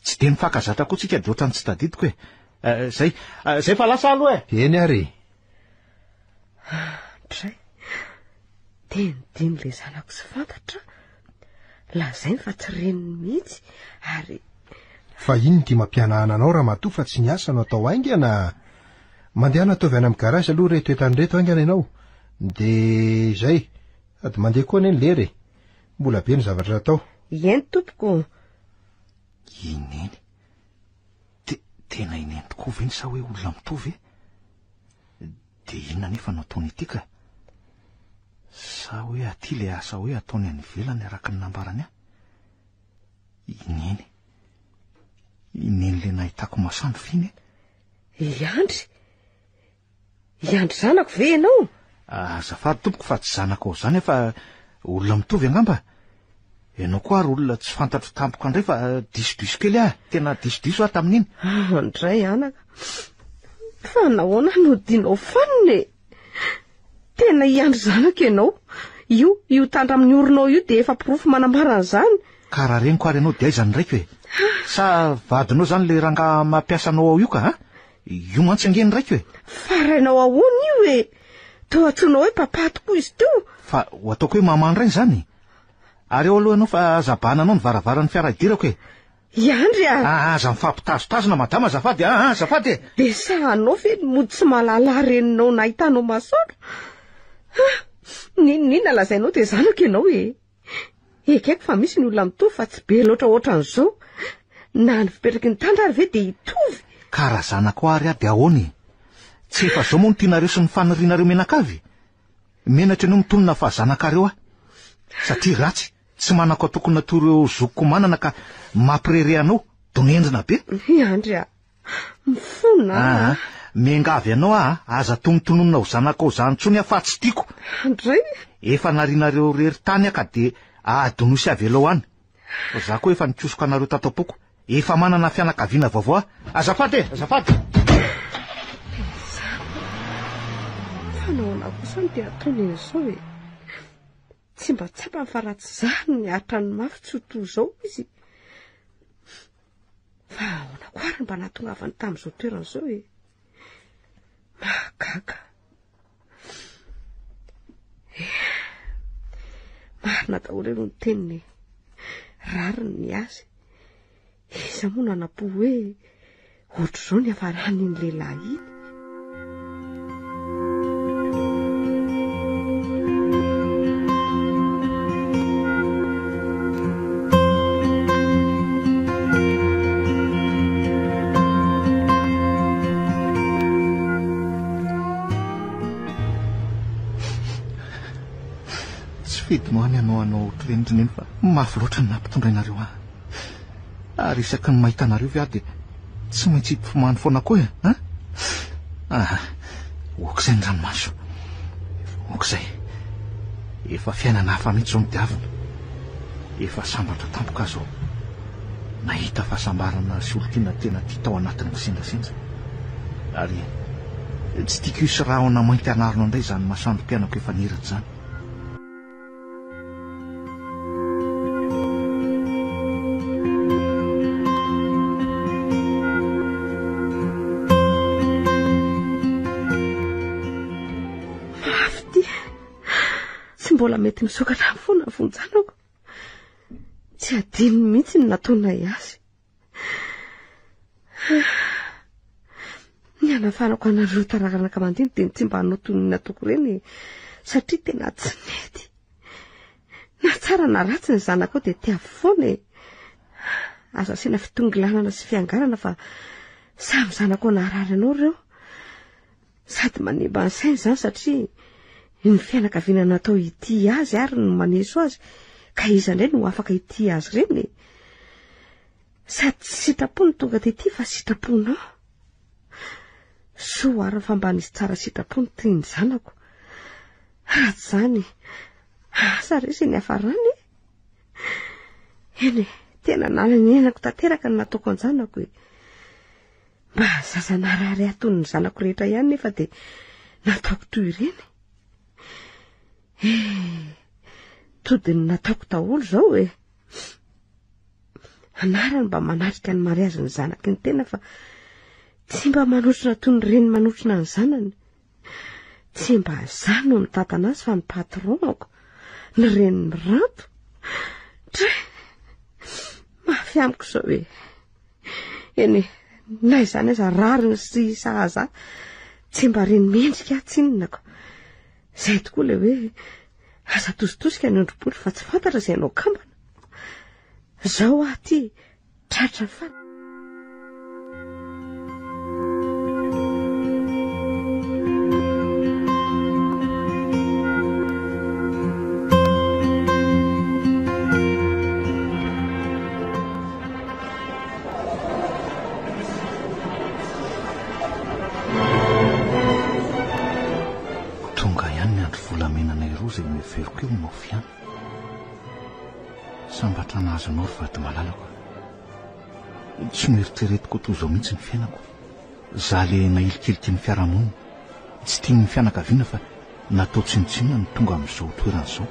Tsy de nifankazatra koa tsika de ohatrany tsy tadidiko e. Zay fa lasa aloha e. Eny ary. Andray. De nidiny le zanako tsy fantatra. Lazainy fa tsy reniny mihitsy ary fa iny ty mampianahana anao raha matoa fa tsy niasa no atao aingana. Mandeha nataovy any amin'ny garage aloha reto entany reto aingana ianao. De zay ady mandeha koa neny lery. Mbola be ny zavatra atao. Eny tompoko. Ineny. Tena ineny tokoa ve ny sa hoe olona mitovy e? De inona nefa nataony ity ka? Sa hoe aty le asa hoe ataony any ivelany araka ny nambarany Ineny. Ineny le nahitako masandy finy Iandry zanako ve ianao? Azafady tompoko fa tsy zanako ao zany fa olona mitovy angamba. Ianao koa ary olona tsy fantatro tampoka andray fa diso kely tena diso tamin'iny. Andray anaka. Fa nahoana no dinao fanine? Tena Iandry zanako ianao. Io tandramin'ny orinao io de efa pirofo manambara an'izany. Karaha reniko ary ianao de aizany raiky hoe. Sa vadinao zany le ranga mampiasa anao ao io ka io mantsy angeny raiky hoe. Farainao ahoana io e? To atsoinao hoe papa tokoa izy teo. Fa ho ataoko hoe mamandray zany. Ary eo aloha anao fa zabananao ny varavaran'ny fiaradirako e. Iandry aza mifampitazotazona madama azafady azafady. De sa anao ve mody tsy mahalala reninao nahitanao masaotra? Ninona lazainao de zanako ianao e. Ekaiko fa misy ny olona mitovy fa tsy be loatra ohatran'izao. Na ny fipetraky ny tandra ary ve de hitovy. Karaha zanako ary de ahoany. Tsy efa zao moa ny tianareo sy ny fanirianareo menakavy. Menatra no mitonona fa zanakareo satria ratsy tsy manako tokony natoro zokoko manana ka mampirere anao donendrina be. Andry mifona. Mengavy anao aza tonotononona ho zanako zanontsony fa tsy tiako. Andray efa narinareo rery tany ka de adonosy avy elo any. Za koa efa nitsosoka anareo tato apoko. Efa manana fianakaviana vaovao azafady. Fanaona kosa ny de ataony izao e. Tsy mba tsapa fa ratsy zany ny atrany mafy tsoto zao izy. Fa ahoana koa ary mba nahatongavany tamin'izao toerana zao e. Mahagaga. Marina daholo aloha ny teniny. Rariny ny azy. Iza moa nanapo hoe ohatr'izao ny hafaran'iny lehilahy iny. Fidimoany anao ohatrenindrineny fa mafy loatra ny nampitondrainareo ary isaky ny mahita anareo ve de tsy maintsy hipifomany foana koa ok'izay ny ranomaso, ok'izay efa fiainana hafa mihitsy zao midiavina, efa sambatra tampoka azo ao, nahita fahasambarana sy olontiana tena tia tao anatin'ny sendrasendra, ary tsy tiako isy raha ao namainty anarino indray izany masoandro mpianako efa niratra izany. Mbola mety misokatra foana vonjanako, tsy adiny mihitsy ny nataonay azy. Ny anafanako anareo tararanaka mandiny dia tsy mba hanao toy ny nataoko ireny, satria tena tsy mety. Na tsara na ratsy ny zanako dia tia foana e. Azo asiana fitongilanana sy fiangarana fa samy zanako naharary anao ireo. Sady manimba ny sainy izany satria ny fianakaviana natao ity azy ary no maneso azy, ka iza indray no afaka ity azy ireny. Sady tsy sitrapo ny tonga tety fa sitraponao. Soa ary fa mba nisy tsara sitrapo ny tiany zanako. Ratsy izany, asa resy ny hafarany. Eny, tena nanenako tanteraka ny nataoko ny zanako e. Mba zaza narary atony ny zanako rehetra ihany nefa dia nataoko toy ireny. Todiny nataoko daholo zao e. Anarany mba manatrika ny mariazy ny zanaky ny tena fa tsy mba manotrona toy ny reny manotrona ny zanany. Tsy mba zany no mitantana azy fa ny patronako, ny reny miranto. Mafy amiko zao e. Eny, na izany aza rariny sy sahaza, tsy mba reny mendrika tsinonako. Zay tokoa le hoe aza tositosika ny ondrom-bolo fa tsy fantatra izay anao kambana. Zao aty tratra fa. Izay miveriko eo no fiana sambatra nahazo anao ry vady malalako, tsy mieritreretiko toy izao mihitsy ny fiainako. Za le nahilikiliky ny fiarahamonina, tsy tia ny fianakaviana fa natao tsinotsinona ny tonga amin'izao toerana izao.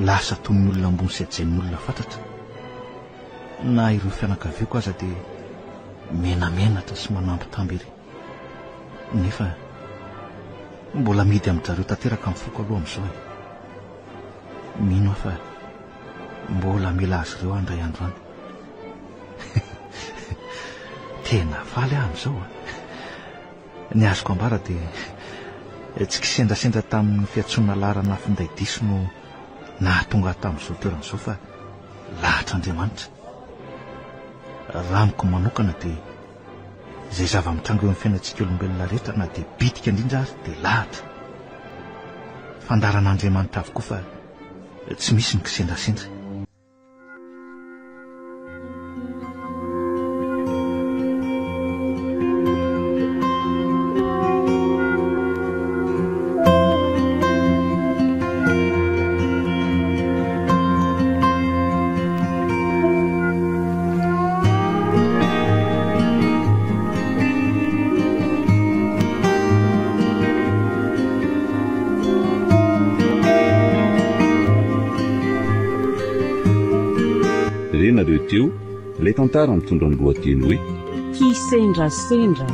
Lasa toy ny olona ambony sy ajain'ny olona fantatra. Na ireo fianakaviako aza dia menamenatra sy manambitamby ery, nefa mbola midy amin'izareo tanteraka amin'ny foko aloha amin'izao e. Mino aho fa mbola mila azy ireo andray andro any. Tena faly aho amin'izao a. Ny azoko ambara dia tsy kisendrasendra tamin'ny fiatsoana larana finday diso no nahatonga tamin'izao toerana izao fa lahatr'Andriamanitra. Raha amiko manokana dia izay zava-mitrango eo amin'ny fiainantsika olombelona rehetra na dia bitika indrindra azy dia lahatra. Fandaran'Andriamanitra avokoa fa tsy misy ny kisendrasendra. Nareo teo ilay tantara mitondra ny lohateny hoe Kisendrasendra,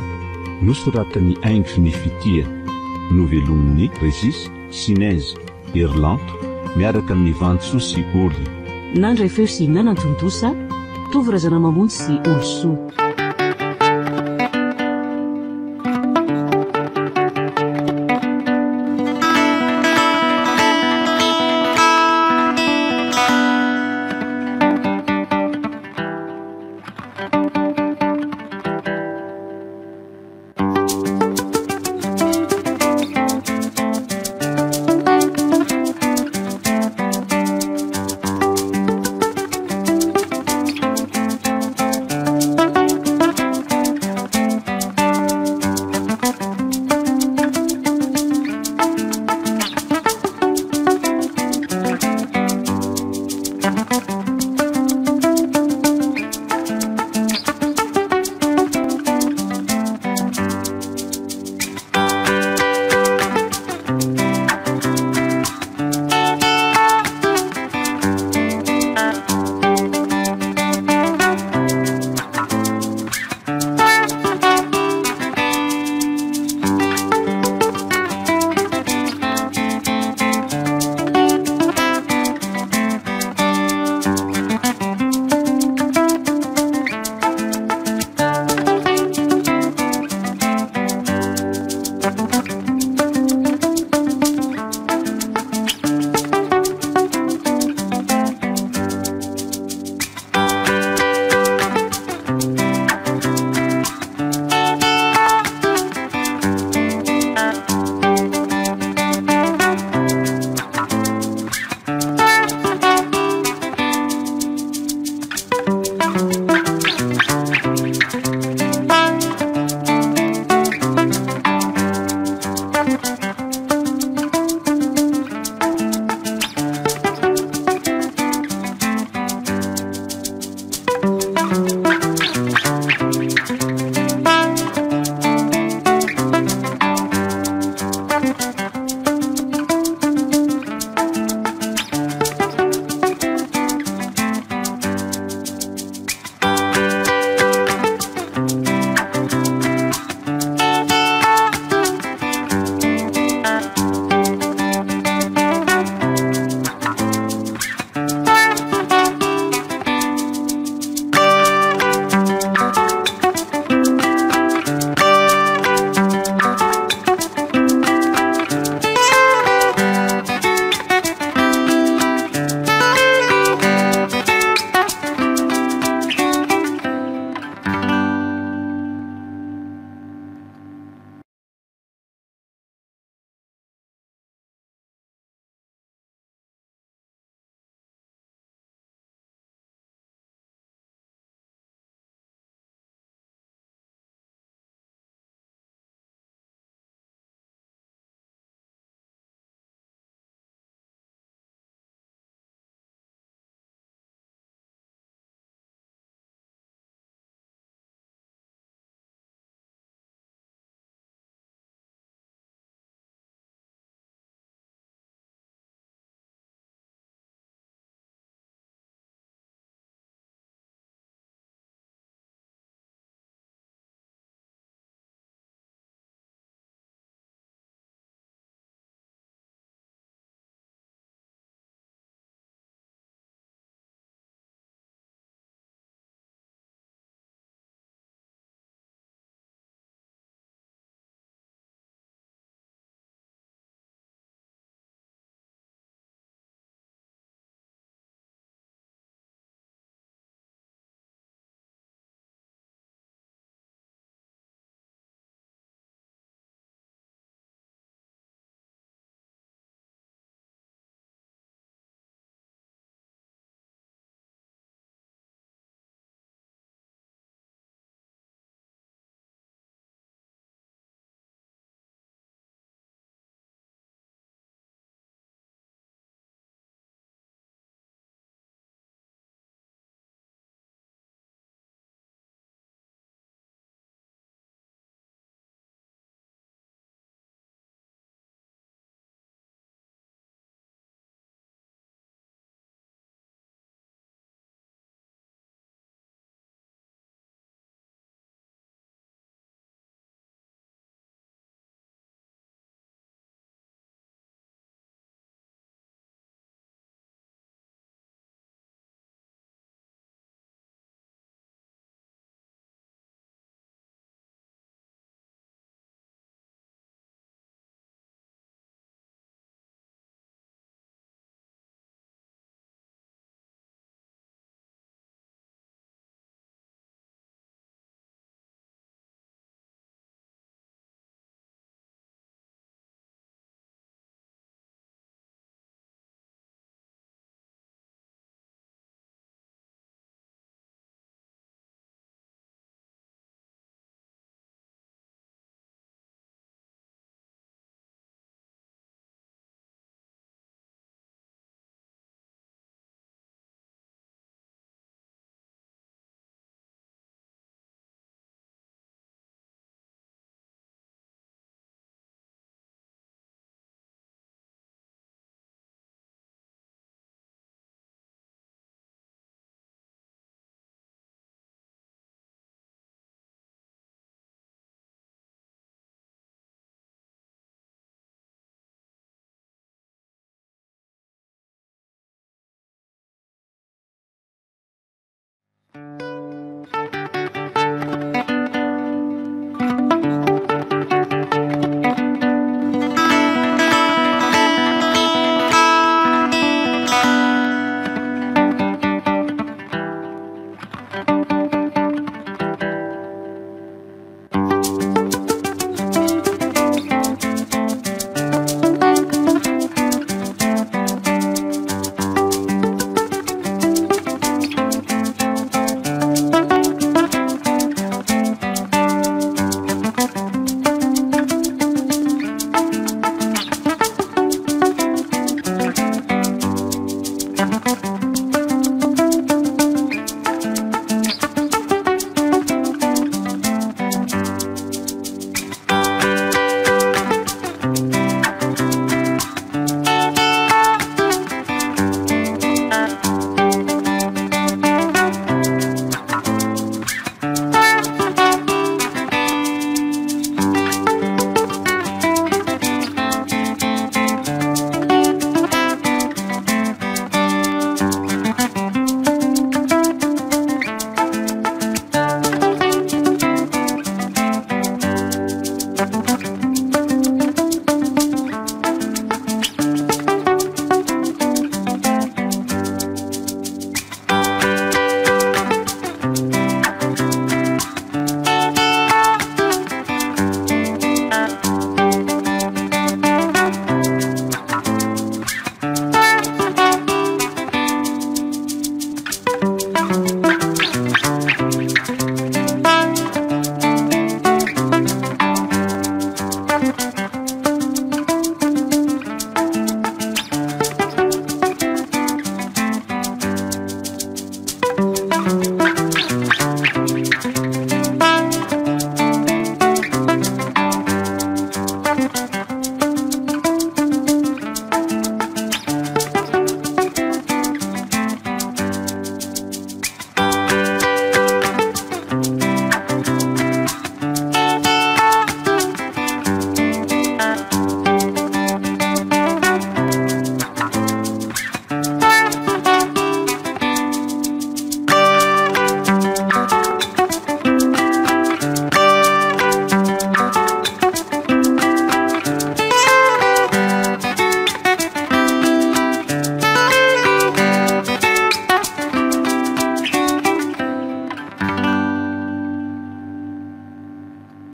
nosoratan'ny Aingo Nifitia, novelomin'ny Régis Sinez Erlanto miaraka amin'ny Vantso sy Oly. nandray feo sy nanantondosa tovorazana mamonjy sy olosoa.